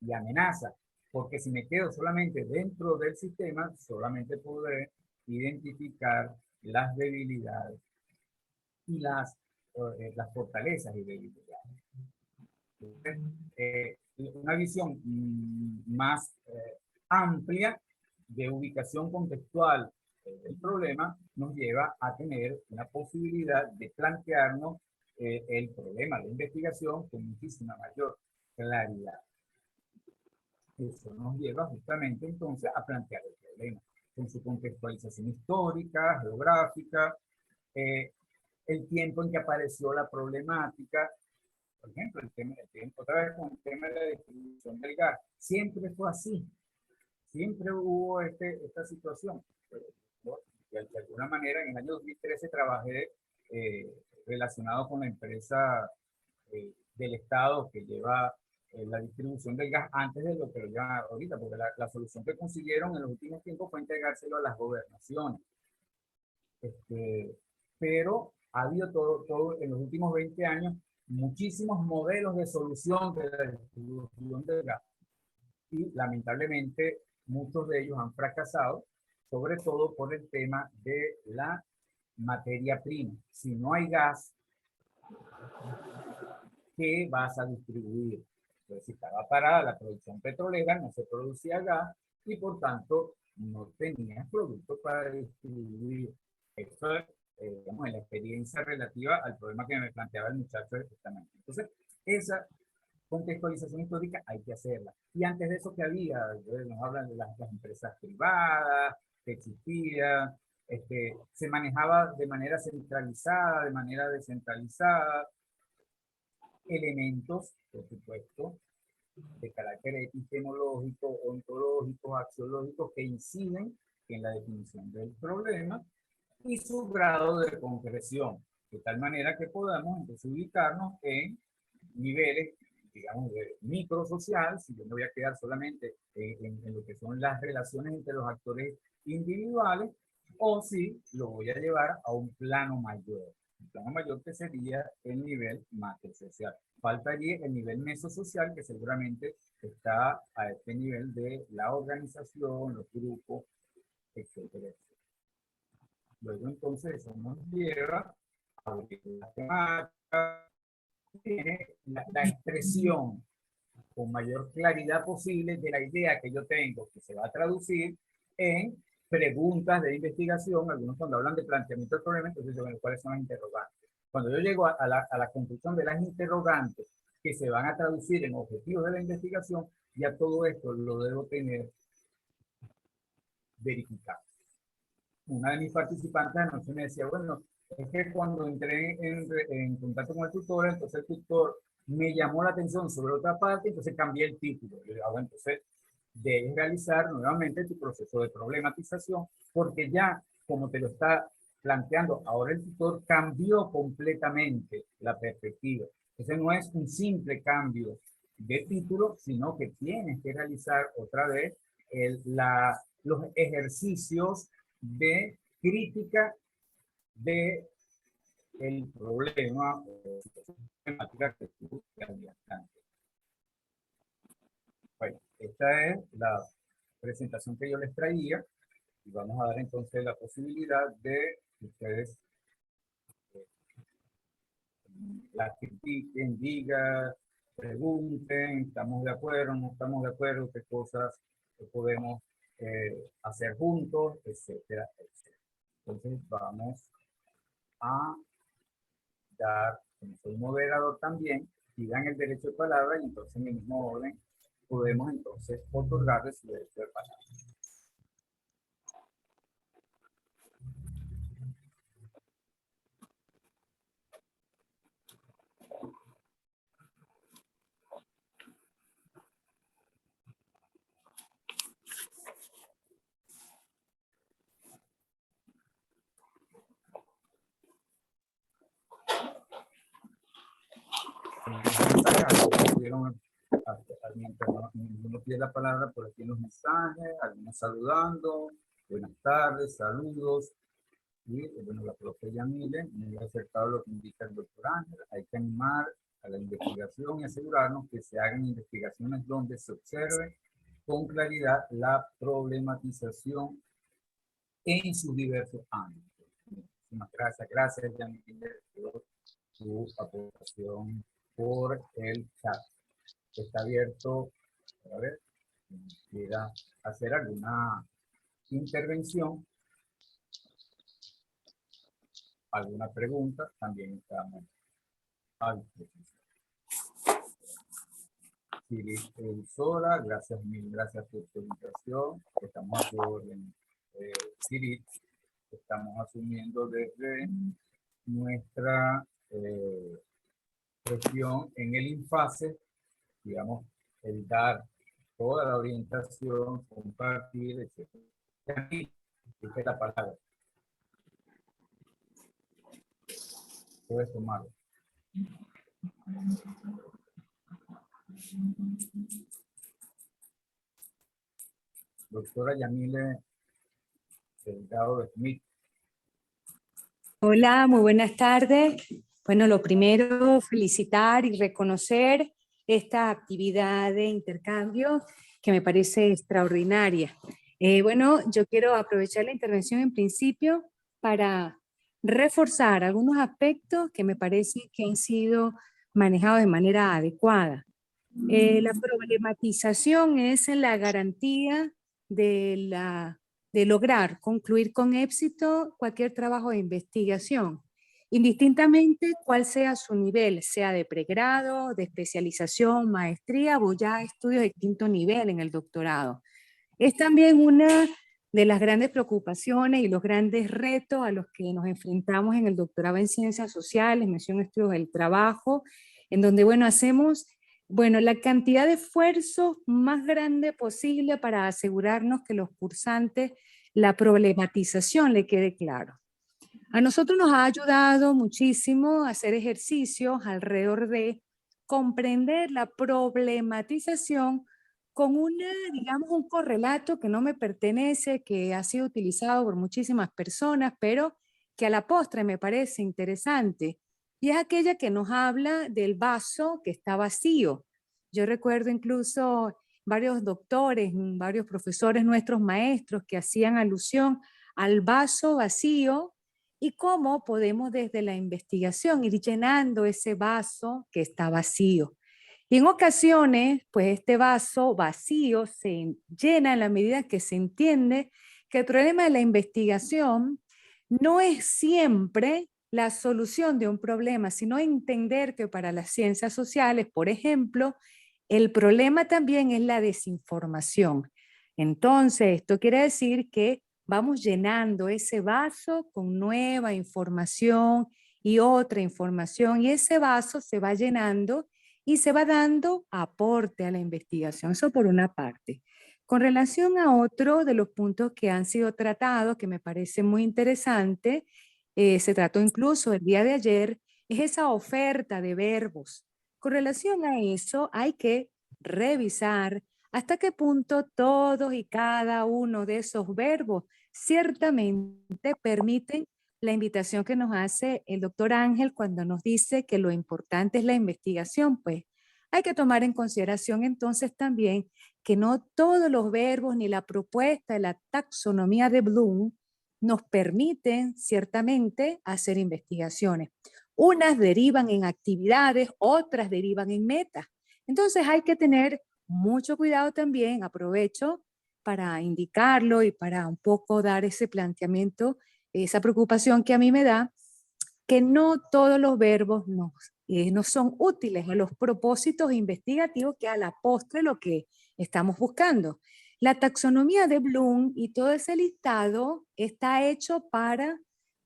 y amenazas. Porque si me quedo solamente dentro del sistema, solamente podré identificar las debilidades y las fortalezas y debilidades. Una visión más amplia de ubicación contextual del problema nos lleva a tener una posibilidad de plantearnos el problema de investigación con muchísima mayor claridad. Eso nos lleva justamente entonces a plantear el problema con su contextualización histórica, geográfica, el tiempo en que apareció la problemática. Por ejemplo, otra vez con el tema de la distribución del gas, siempre fue así, siempre hubo esta situación. De alguna manera, en el año 2013 trabajé relacionado con la empresa del Estado que lleva la distribución del gas antes de lo que lo llevan ahorita, porque la solución que consiguieron en los últimos tiempos fue entregárselo a las gobernaciones. Pero ha habido todo en los últimos 20 años muchísimos modelos de solución de la distribución del gas y lamentablemente muchos de ellos han fracasado, sobre todo por el tema de la materia prima. Si no hay gas, ¿qué vas a distribuir? Entonces, si estaba parada la producción petrolera, no se producía gas y por tanto no tenías productos para distribuir. Eso es, digamos, en la experiencia relativa al problema que me planteaba el muchacho de testamento. Entonces, esa contextualización histórica hay que hacerla. Y antes de eso, ¿qué había? Nos hablan de las empresas privadas, que existían, se manejaba de manera centralizada, de manera descentralizada, elementos, por supuesto, de carácter epistemológico, ontológicos, axiológicos que inciden en la definición del problema y su grado de concreción, de tal manera que podamos entonces ubicarnos en niveles, digamos, de microsocial, si yo me voy a quedar solamente en lo que son las relaciones entre los actores individuales, o si lo voy a llevar a un plano mayor. Un plano mayor que sería el nivel macrosocial. Falta allí el nivel mesosocial, que seguramente está a este nivel de la organización, los grupos, etcétera, etcétera. Luego entonces eso nos lleva a la temática, la expresión con mayor claridad posible de la idea que yo tengo, que se va a traducir en preguntas de investigación. Algunos cuando hablan de planteamiento del problema, entonces yo, bueno, ¿cuáles son las interrogantes? Cuando yo llego a la conclusión de las interrogantes que se van a traducir en objetivos de la investigación, ya todo esto lo debo tener verificado. Una de mis participantes anoche me decía, bueno, es que cuando entré en contacto con el tutor, entonces el tutor me llamó la atención sobre otra parte, entonces cambié el título. Yo digo, bueno, entonces debes realizar nuevamente tu proceso de problematización, porque ya, como te lo está planteando, ahora el tutor cambió completamente la perspectiva. Entonces no es un simple cambio de título, sino que tienes que realizar otra vez los ejercicios de crítica de el problema o situación temática que tú habías planteado. Bueno, esta es la presentación que yo les traía y vamos a dar entonces la posibilidad de que ustedes la critiquen, digan, pregunten, estamos de acuerdo, no estamos de acuerdo, qué cosas podemos hacer juntos, etcétera, etcétera. Entonces vamos a dar, como soy moderador también, pidan el derecho de palabra y entonces en el mismo orden podemos entonces otorgarles su derecho de palabra. Mientras uno pide la palabra por aquí en los mensajes, algunos saludando, buenas tardes, saludos. Y bueno, la profe Yamile, muy acertado lo que indica el doctor Ángel, hay que animar a la investigación y asegurarnos que se hagan investigaciones donde se observe con claridad la problematización en sus diversos ámbitos. Muchísimas gracias, gracias Yamile por su aportación por el chat. Está abierto, a ver, si quiera hacer alguna intervención, alguna pregunta, también estamos al profesor. Siri Sora, gracias, mil gracias por tu invitación. Estamos a tu orden, Siri. Estamos asumiendo desde nuestra gestión en el INFASE, digamos, el dar toda la orientación, compartir, etc. Aquí, esta es la palabra. Puedes tomarlo. Doctora Yamile Delgado de Smith. Hola, muy buenas tardes. Bueno, lo primero, felicitar y reconocer esta actividad de intercambio que me parece extraordinaria. Bueno, yo quiero aprovechar la intervención en principio para reforzar algunos aspectos que me parece que han sido manejados de manera adecuada. La problematización es la garantía de lograr concluir con éxito cualquier trabajo de investigación, indistintamente cuál sea su nivel, sea de pregrado, de especialización, maestría o ya estudios de quinto nivel en el doctorado. Es también una de las grandes preocupaciones y los grandes retos a los que nos enfrentamos en el doctorado en Ciencias Sociales, mención estudios del trabajo, en donde, bueno, hacemos la cantidad de esfuerzo más grande posible para asegurarnos que los cursantes, la problematización le quede claro. A nosotros nos ha ayudado muchísimo a hacer ejercicios alrededor de comprender la problematización con digamos, un correlato que no me pertenece, que ha sido utilizado por muchísimas personas, pero que a la postre me parece interesante. Y es aquella que nos habla del vaso que está vacío. Yo recuerdo incluso varios doctores, varios profesores, nuestros maestros, que hacían alusión al vaso vacío y cómo podemos desde la investigación ir llenando ese vaso que está vacío. Y en ocasiones, pues este vaso vacío se llena en la medida que se entiende que el problema de la investigación no es siempre la solución de un problema, sino entender que para las ciencias sociales, por ejemplo, el problema también es la desinformación. Entonces, esto quiere decir que vamos llenando ese vaso con nueva información y otra información, y ese vaso se va llenando y se va dando aporte a la investigación. Eso por una parte. Con relación a otro de los puntos que han sido tratados, que me parece muy interesante, se trató incluso el día de ayer, es esa oferta de verbos. Con relación a eso, hay que revisar hasta qué punto todos y cada uno de esos verbos ciertamente permiten la invitación que nos hace el doctor Ángel cuando nos dice que lo importante es la investigación. Pues hay que tomar en consideración entonces también que no todos los verbos ni la propuesta de la taxonomía de Bloom nos permiten ciertamente hacer investigaciones. Unas derivan en actividades, otras derivan en metas. Entonces hay que tener mucho cuidado también, aprovecho para indicarlo y para un poco dar ese planteamiento, esa preocupación que a mí me da, que no todos los verbos nos no son útiles a los propósitos investigativos que a la postre lo que estamos buscando. La taxonomía de Bloom y todo ese listado está hecho para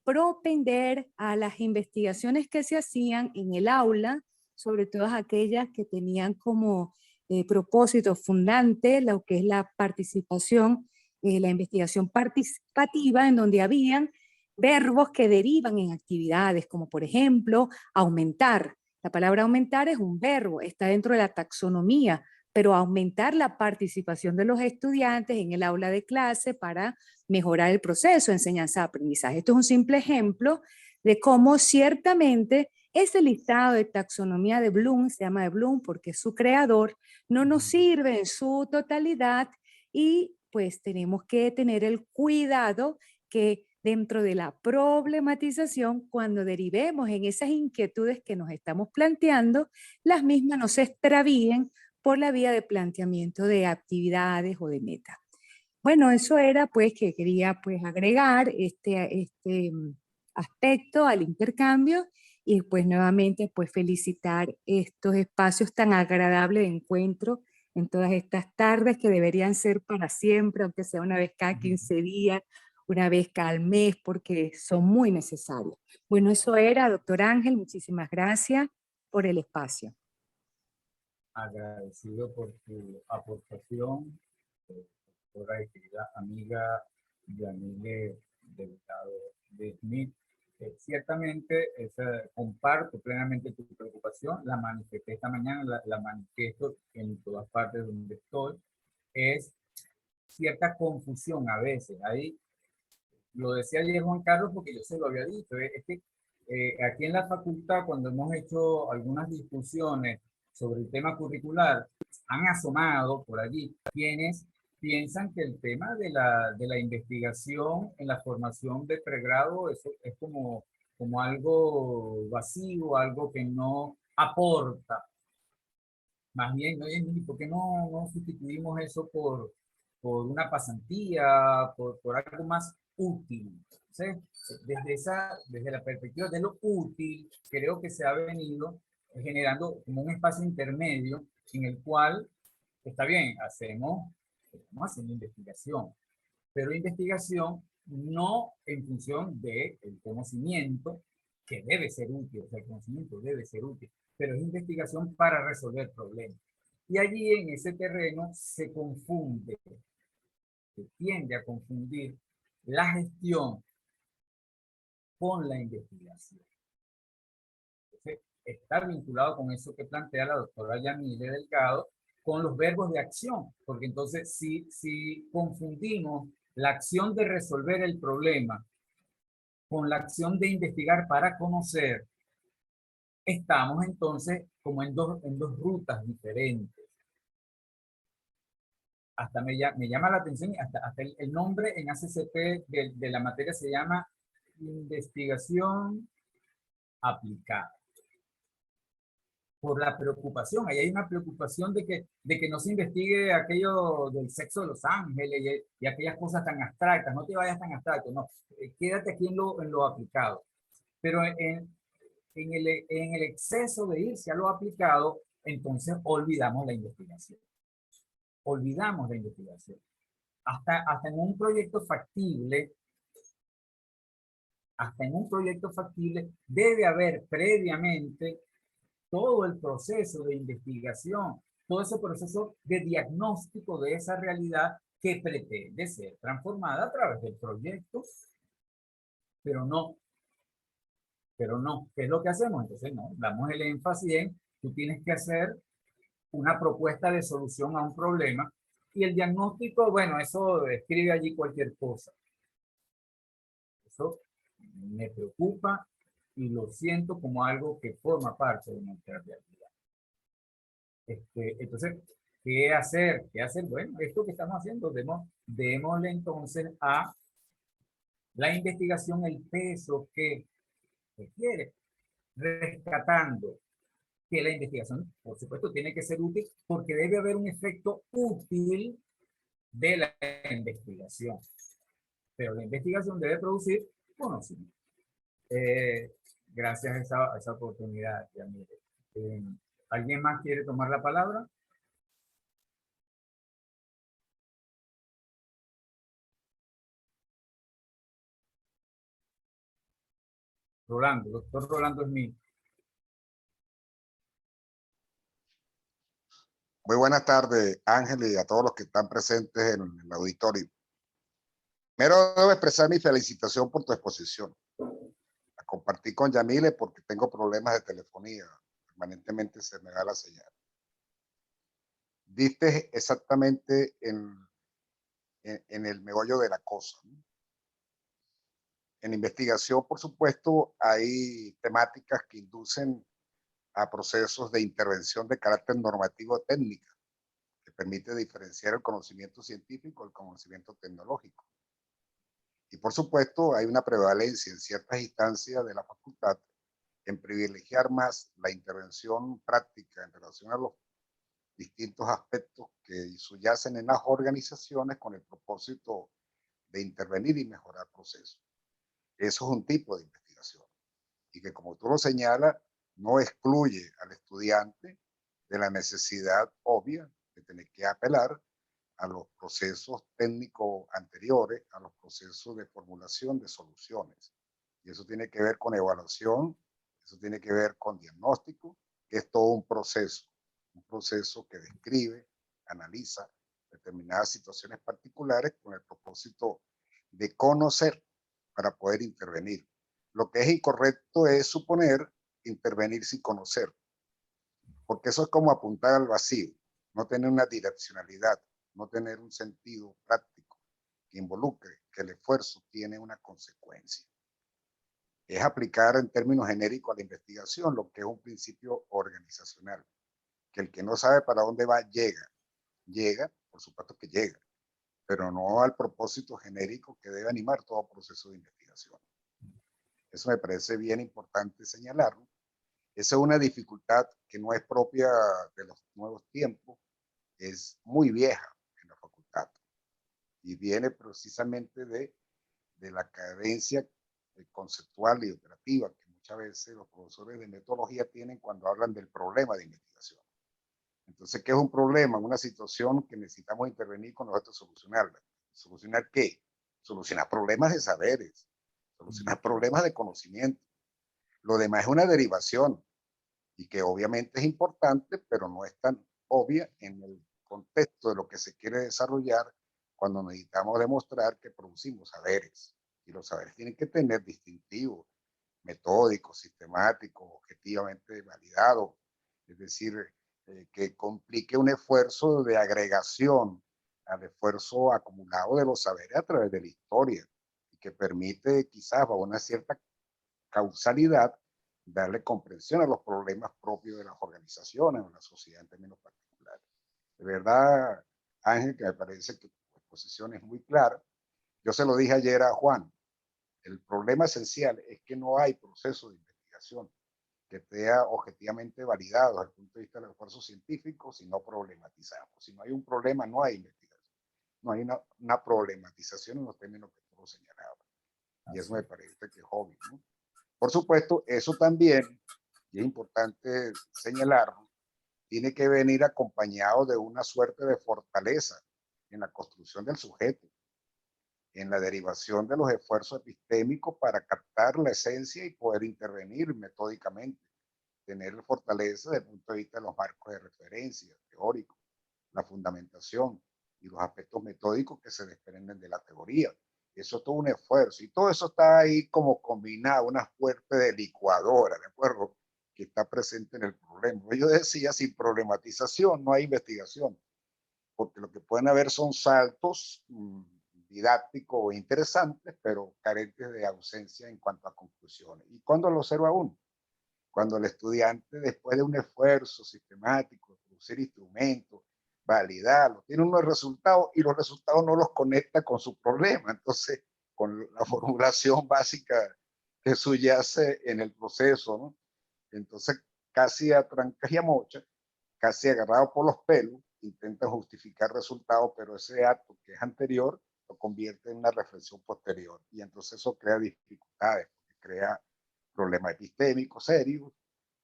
propender a las investigaciones que se hacían en el aula, sobre todo aquellas que tenían como propósito fundante lo que es la participación, la investigación participativa, en donde habían verbos que derivan en actividades, como por ejemplo, aumentar. La palabra aumentar es un verbo, está dentro de la taxonomía, pero aumentar la participación de los estudiantes en el aula de clase para mejorar el proceso de enseñanza-aprendizaje. Esto es un simple ejemplo de cómo ciertamente ese listado de taxonomía de Bloom, se llama de Bloom porque es su creador, no nos sirve en su totalidad y pues tenemos que tener el cuidado que dentro de la problematización, cuando derivemos en esas inquietudes que nos estamos planteando, las mismas no se extravíen por la vía de planteamiento de actividades o de metas. Bueno, eso era pues que quería pues agregar este aspecto al intercambio y pues nuevamente pues felicitar estos espacios tan agradables de encuentro en todas estas tardes que deberían ser para siempre, aunque sea una vez cada 15 días, una vez cada mes, porque son muy necesarios. Bueno, eso era, doctor Ángel, muchísimas gracias por el espacio. Agradecido por tu aportación, doctora y querida amiga Yanile Delgado de Smith. Ciertamente comparto plenamente tu preocupación, la manifesté esta mañana, la manifiesto en todas partes donde estoy, es cierta confusión a veces. Ahí lo decía ayer Juan Carlos porque yo se lo había dicho, es que aquí en la facultad cuando hemos hecho algunas discusiones sobre el tema curricular, han asomado por allí quienes piensan que el tema de la investigación en la formación de pregrado eso es como algo vacío, algo que no aporta. Más bien, oye, ¿por qué no sustituimos eso por una pasantía, por algo más útil? ¿Sí? Desde la perspectiva de lo útil, creo que se ha venido generando como un espacio intermedio en el cual, está bien, estamos haciendo investigación, pero investigación no en función del conocimiento, que debe ser útil, o sea, el conocimiento debe ser útil, pero es investigación para resolver problemas. Y allí en ese terreno se confunde, se tiende a confundir la gestión con la investigación. Entonces, está vinculado con eso que plantea la doctora Yanile Delgado, con los verbos de acción, porque entonces si confundimos la acción de resolver el problema con la acción de investigar para conocer, estamos entonces como en dos rutas diferentes. Hasta me llama la atención, hasta el nombre en ACCP de la materia se llama investigación aplicada. Por la preocupación, ahí hay una preocupación de que no se investigue aquello del sexo de los ángeles y aquellas cosas tan abstractas, no te vayas tan abstracto, no, quédate aquí en lo aplicado. Pero en el exceso de irse a lo aplicado, entonces olvidamos la investigación. Olvidamos la investigación. Hasta en un proyecto factible, debe haber previamente todo el proceso de investigación, todo ese proceso de diagnóstico de esa realidad que pretende ser transformada a través del proyecto, pero no. ¿Qué es lo que hacemos? Entonces, no, damos el énfasis en, tú tienes que hacer una propuesta de solución a un problema y el diagnóstico, bueno, eso escribe allí cualquier cosa. Eso me preocupa y lo siento como algo que forma parte de nuestra realidad. Entonces, ¿qué hacer? Bueno, esto que estamos haciendo, démosle entonces a la investigación el peso que requiere, rescatando que la investigación, por supuesto, tiene que ser útil porque debe haber un efecto útil de la investigación. Pero la investigación debe producir conocimiento. gracias a esa oportunidad, Yamile. ¿Alguien más quiere tomar la palabra? Rolando, doctor Rolando Smith. Muy buenas tardes, Ángel, y a todos los que están presentes en el auditorio. Primero debo expresar mi felicitación por tu exposición. La compartí con Yamile porque tengo problemas de telefonía. Permanentemente se me da la señal. Diste exactamente en el meollo de la cosa, ¿no? En investigación, por supuesto, hay temáticas que inducen a procesos de intervención de carácter normativo técnica, que permite diferenciar el conocimiento científico del conocimiento tecnológico. Y por supuesto, hay una prevalencia en ciertas instancias de la facultad en privilegiar más la intervención práctica en relación a los distintos aspectos que subyacen en las organizaciones con el propósito de intervenir y mejorar procesos. Eso es un tipo de investigación y que, como tú lo señalas, no excluye al estudiante de la necesidad obvia de tener que apelar a los procesos técnicos anteriores, a los procesos de formulación de soluciones. Y eso tiene que ver con evaluación, eso tiene que ver con diagnóstico, que es todo un proceso que describe, analiza determinadas situaciones particulares con el propósito de conocer para poder intervenir. Lo que es incorrecto es suponer intervenir sin conocer, porque eso es como apuntar al vacío, no tener una direccionalidad, no tener un sentido práctico que involucre que el esfuerzo tiene una consecuencia. Es aplicar en términos genéricos a la investigación lo que es un principio organizacional, que el que no sabe para dónde va llega, por supuesto que llega, pero no al propósito genérico que debe animar todo proceso de investigación. Eso me parece bien importante señalarlo. Esa es una dificultad que no es propia de los nuevos tiempos, es muy vieja en la facultad y viene precisamente de la carencia conceptual y operativa que muchas veces los profesores de metodología tienen cuando hablan del problema de investigación. Entonces, ¿qué es un problema? Una situación que necesitamos intervenir con nosotros solucionarla. ¿Solucionar qué? Solucionar problemas de saberes, solucionar problemas de conocimiento. Lo demás es una derivación y que obviamente es importante, pero no es tan obvia en el contexto de lo que se quiere desarrollar cuando necesitamos demostrar que producimos saberes. Y los saberes tienen que tener distintivos, metódicos, sistemáticos, objetivamente validados. Es decir, que complique un esfuerzo de agregación al esfuerzo acumulado de los saberes a través de la historia y que permite quizás bajo una cierta causalidad darle comprensión a los problemas propios de las organizaciones o la sociedad en términos particulares. De verdad, Ángel, que me parece que tu exposición es muy clara. Yo se lo dije ayer a Juan, el problema esencial es que no hay proceso de investigación que sea objetivamente validado desde el punto de vista del esfuerzo científico si no problematizamos. Si no hay un problema, no hay investigación. No hay una problematización en los términos que tú lo señalabas. Y eso me parece que es obvio, ¿no? Por supuesto, eso también, y es importante señalarlo, tiene que venir acompañado de una suerte de fortaleza en la construcción del sujeto, en la derivación de los esfuerzos epistémicos para captar la esencia y poder intervenir metódicamente, tener fortaleza desde el punto de vista de los marcos de referencia teóricos, la fundamentación y los aspectos metódicos que se desprenden de la teoría. Eso es todo un esfuerzo y todo eso está ahí como combinado, una suerte de licuadora, ¿de acuerdo? Que está presente en el problema. Yo decía, sin problematización no hay investigación, porque lo que pueden haber son saltos didácticos o interesantes, pero carentes de ausencia en cuanto a conclusiones. ¿Y cuándo lo observa uno? Cuando el estudiante, después de un esfuerzo sistemático de producir instrumentos, validarlos, tiene unos resultados y los resultados no los conecta con su problema. Entonces, con la formulación básica que subyace en el proceso, ¿no? Entonces, casi a trancas y a mochas, casi agarrado por los pelos, intenta justificar resultados, pero ese acto que es anterior lo convierte en una reflexión posterior. Y entonces eso crea dificultades, porque crea problemas epistémicos serios,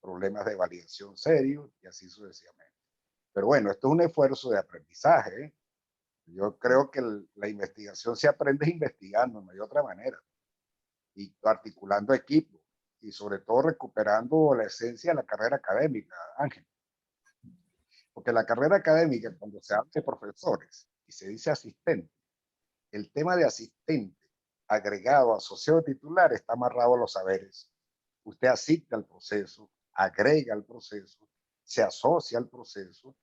problemas de validación serios y así sucesivamente. Pero bueno, esto es un esfuerzo de aprendizaje, ¿eh? Yo creo que la investigación se aprende investigando, no hay otra manera. Y articulando equipos y sobre todo recuperando la esencia de la carrera académica, Ángel. Porque la carrera académica, cuando se habla de profesores y se dice asistente, el tema de asistente agregado, asociado titular, está amarrado a los saberes. Usted asiste al proceso, agrega al proceso, se asocia al proceso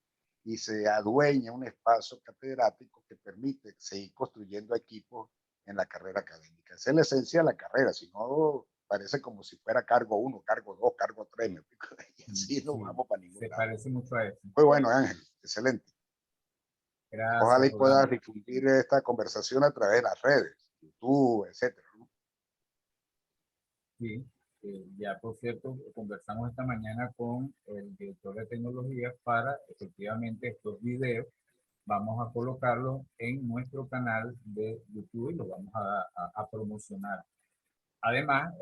y se adueña un espacio catedrático que permite seguir construyendo equipos en la carrera académica. Esa es la esencia de la carrera, si no parece como si fuera cargo 1, cargo 2, cargo 3, y así no vamos para ningún lado. Se parece mucho a eso. Muy bueno, Ángel, excelente. Gracias, Ojalá y puedas Rolando. difundir esta conversación a través de las redes, YouTube, etcétera, ¿no? Sí, ya por cierto, conversamos esta mañana con el director de tecnología para efectivamente estos videos. Vamos a colocarlos en nuestro canal de YouTube y lo vamos a promocionar. Además,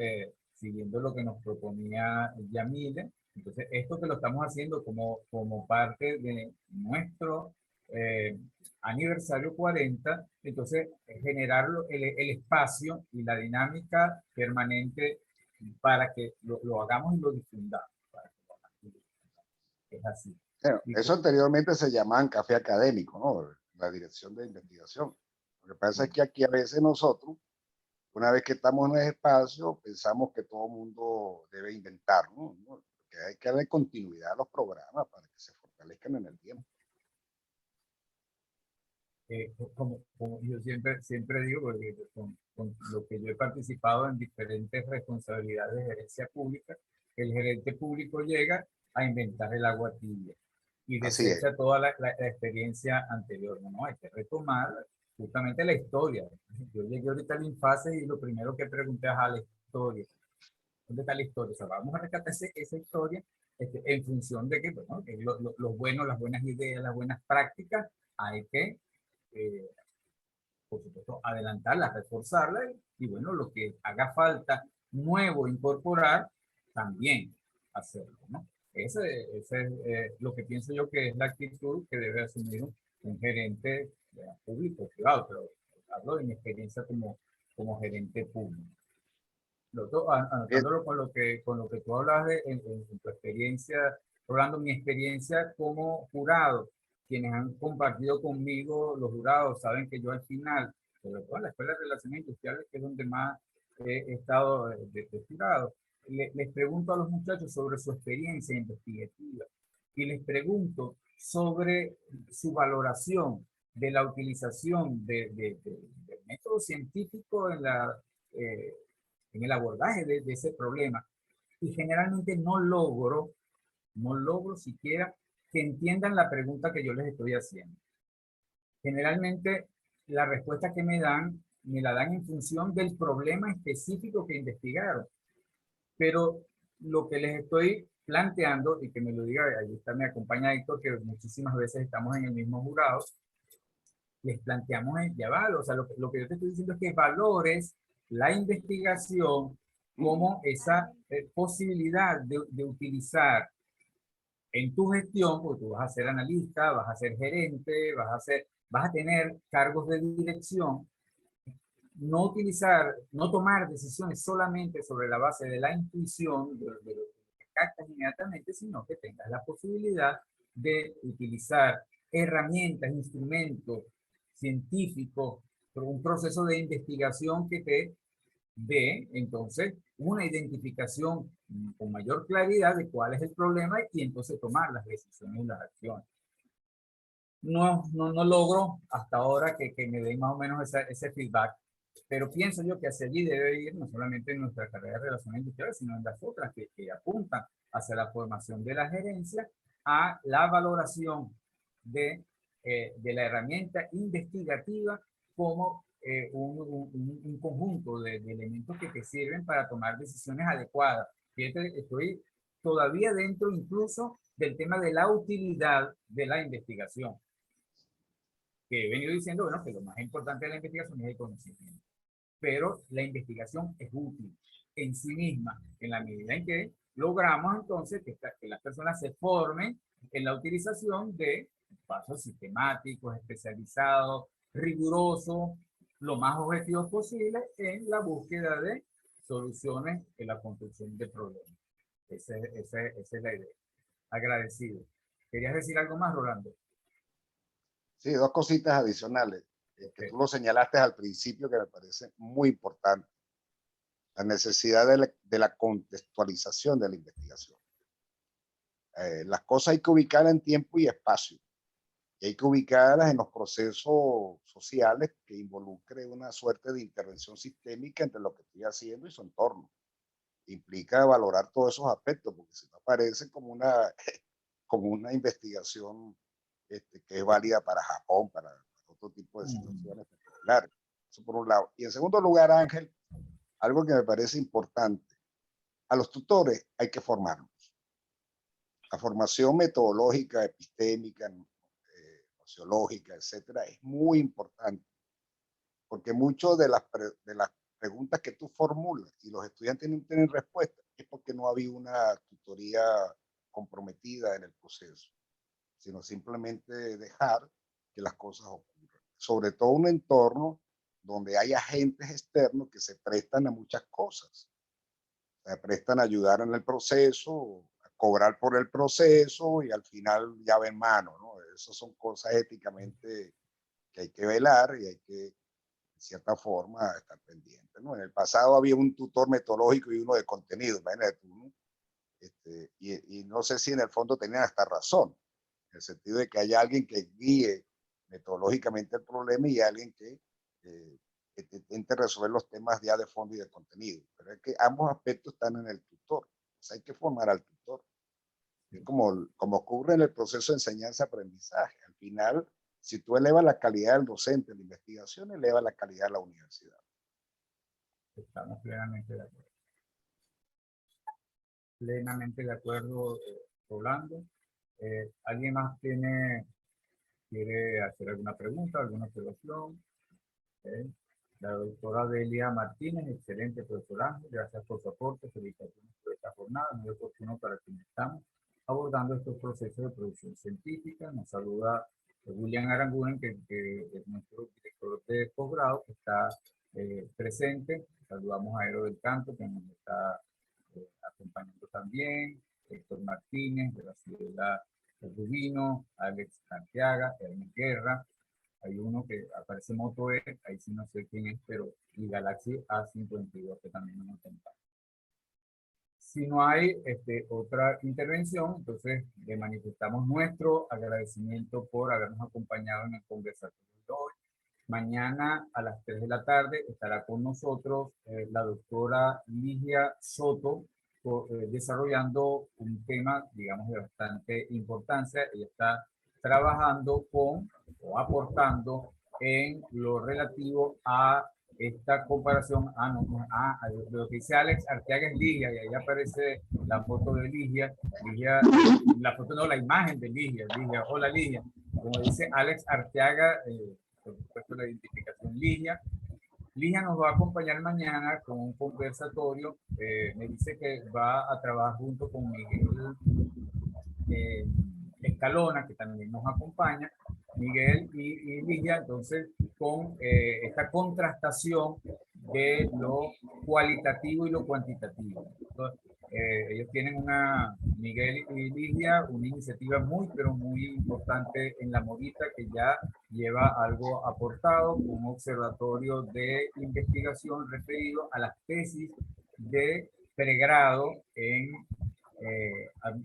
siguiendo lo que nos proponía Yamile, entonces esto que lo estamos haciendo como parte de nuestro aniversario 40, entonces generar el espacio y la dinámica permanente para que lo hagamos y lo difundamos. Es así. Bueno, eso anteriormente se llamaban café académico, ¿no? La dirección de investigación. Lo que pasa es que aquí a veces nosotros, una vez que estamos en el espacio, pensamos que todo el mundo debe inventar, ¿no? Que hay que darle continuidad a los programas para que se fortalezcan en el tiempo. Como yo siempre digo, porque con lo que yo he participado en diferentes responsabilidades de gerencia pública, el gerente público llega a inventar el agua tibia y desecha toda la experiencia anterior. No, hay que retomar justamente la historia. Yo llegué ahorita al INFASE y lo primero que pregunté es a la historia. ¿Dónde está la historia? O sea, vamos a rescatar esa historia en función de que, bueno, que los buenos, las buenas ideas, las buenas prácticas, hay que por supuesto, adelantarla, reforzarla y bueno, lo que haga falta nuevo incorporar, también hacerlo, ¿no? Ese es lo que pienso yo que es la actitud que debe asumir un gerente público, privado, pero hablo de mi experiencia como gerente público. Anotándolo con lo que tú hablas en tu experiencia, Rolando, mi experiencia como jurado, quienes han compartido conmigo los jurados saben que yo al final, sobre todo en la Escuela de Relaciones Industriales, que es donde más he estado de jurado, les pregunto a los muchachos sobre su experiencia investigativa y les pregunto sobre su valoración de la utilización del método científico en el abordaje de ese problema. Y generalmente no logro siquiera que entiendan la pregunta que yo les estoy haciendo. Generalmente la respuesta que me la dan en función del problema específico que investigaron. Pero lo que les estoy planteando, y que me lo diga, ahí está, me acompaña Héctor, que muchísimas veces estamos en el mismo jurado, les planteamos, ya va, o sea, lo que yo te estoy diciendo es que valores la investigación como esa posibilidad de utilizar en tu gestión, porque tú vas a ser analista, vas a ser gerente, vas a tener cargos de dirección, no tomar decisiones solamente sobre la base de la intuición, de lo que captas inmediatamente, sino que tengas la posibilidad de utilizar herramientas, instrumentos científicos, un proceso de investigación que te dé entonces una identificación con mayor claridad de cuál es el problema y entonces tomar las decisiones y las acciones. No logro hasta ahora que me den más o menos ese feedback, pero pienso yo que hacia allí debe ir no solamente en nuestra carrera de relaciones industriales, sino en las otras que apuntan hacia la formación de la gerencia, a la valoración de la herramienta investigativa como un conjunto de elementos que te sirven para tomar decisiones adecuadas. Fíjate, estoy todavía dentro incluso del tema de la utilidad de la investigación, que he venido diciendo, bueno, que lo más importante de la investigación es el conocimiento, pero la investigación es útil. en sí misma, en la medida en que logramos entonces que las personas se formen en la utilización de pasos sistemáticos, especializados, rigurosos, lo más objetivos posible en la búsqueda de soluciones en la construcción de problemas. Esa es la idea. Agradecido. ¿Querías decir algo más, Rolando? Sí, dos cositas adicionales. Que tú lo señalaste al principio, que me parece muy importante. La necesidad de la contextualización de la investigación. Las cosas hay que ubicar en tiempo y espacio. Y hay que ubicarlas en los procesos sociales que involucre una suerte de intervención sistémica entre lo que estoy haciendo y su entorno. Implica valorar todos esos aspectos, porque si no parece como una investigación que es válida para Japón, para otro tipo de situaciones particulares. Eso por un lado. Y en segundo lugar, Ángel, algo que me parece importante, a los tutores hay que formarlos. La formación metodológica, epistémica, sociológica, etcétera, es muy importante, porque muchas de las preguntas que tú formulas y los estudiantes no tienen respuesta es porque no había una tutoría comprometida en el proceso, sino simplemente dejar que las cosas ocurran. Sobre todo un entorno donde hay agentes externos que se prestan a muchas cosas. Se prestan a ayudar en el proceso, a cobrar por el proceso y al final llave en mano, ¿no? Esas son cosas éticamente que hay que velar y hay que, de cierta forma, estar pendiente, ¿no? En el pasado había un tutor metodológico y uno de contenido, imagínate tú, ¿no? Y no sé si en el fondo tenían hasta razón, en el sentido de que haya alguien que guíe metodológicamente el problema y alguien que intente resolver los temas ya de fondo y de contenido. Pero es que ambos aspectos están en el tutor. Pues hay que formar al tutor. Es como ocurre en el proceso de enseñanza-aprendizaje. Al final, si tú elevas la calidad del docente en la investigación, eleva la calidad de la universidad. Estamos plenamente de acuerdo. Plenamente de acuerdo, Rolando. ¿Alguien más quiere hacer alguna pregunta, alguna observación? La doctora Delia Martínez, excelente profesora, gracias por su aporte, felicitaciones por esta jornada, muy oportuno para quienes estamos abordando estos procesos de producción científica. Nos saluda William Aranguren, que es nuestro director de posgrado, que está presente. Saludamos a Ero del Canto, que nos está acompañando también, Héctor Martínez, Graciela Rubino, Alex Santiago, Hermes Guerra. Hay uno que aparece Moto E, ahí sí no sé quién es, pero y Galaxy A52, que también nos acompaña. Si no hay otra intervención, entonces le manifestamos nuestro agradecimiento por habernos acompañado en el conversatorio de hoy. Mañana a las 3 de la tarde estará con nosotros la doctora Ligia Soto, desarrollando un tema, digamos, de bastante importancia. Ella está trabajando con o aportando en lo relativo a esta comparación, lo que dice Alex Arteaga es Ligia, y ahí aparece la foto de Ligia, la foto no, la imagen de Ligia, hola Ligia, como dice Alex Arteaga, por supuesto la identificación Ligia. Ligia nos va a acompañar mañana con un conversatorio, me dice que va a trabajar junto con Miguel Escalona, que también nos acompaña, Miguel y Ligia, entonces con esta contrastación de lo cualitativo y lo cuantitativo. Entonces, ellos tienen Miguel y Ligia, una iniciativa pero muy importante en La Morita, que ya lleva algo aportado, un observatorio de investigación referido a las tesis de pregrado en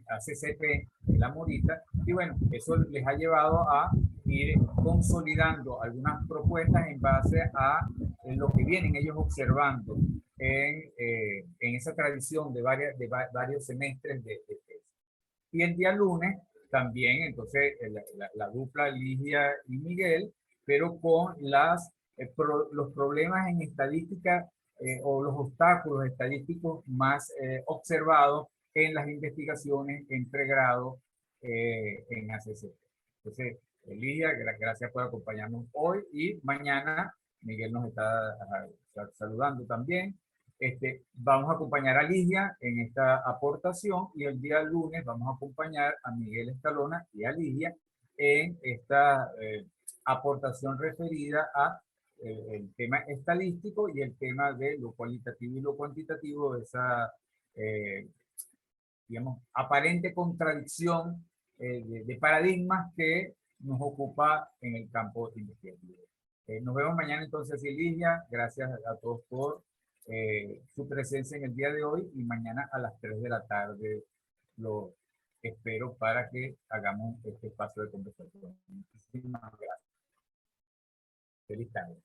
ACCP de La Morita, y bueno, eso les ha llevado a ir consolidando algunas propuestas en base a lo que vienen ellos observando en esa tradición de varios semestres de tesis. Y el día lunes también, entonces, la dupla Ligia y Miguel, pero con los problemas en estadística o los obstáculos estadísticos más observados en las investigaciones en pregrado en ACCP. Entonces, Ligia, gracias por acompañarnos hoy, y mañana Miguel nos está saludando también. Vamos a acompañar a Ligia en esta aportación y el día lunes vamos a acompañar a Miguel Escalona y a Ligia en esta aportación referida a el tema estadístico y el tema de lo cualitativo y lo cuantitativo de esa, digamos, aparente contradicción de paradigmas que nos ocupa en el campo investigativo. Nos vemos mañana entonces, Ligia. Gracias a todos por su presencia en el día de hoy y mañana a las 3 de la tarde lo espero para que hagamos este espacio de conversación. Muchísimas gracias. Feliz tarde.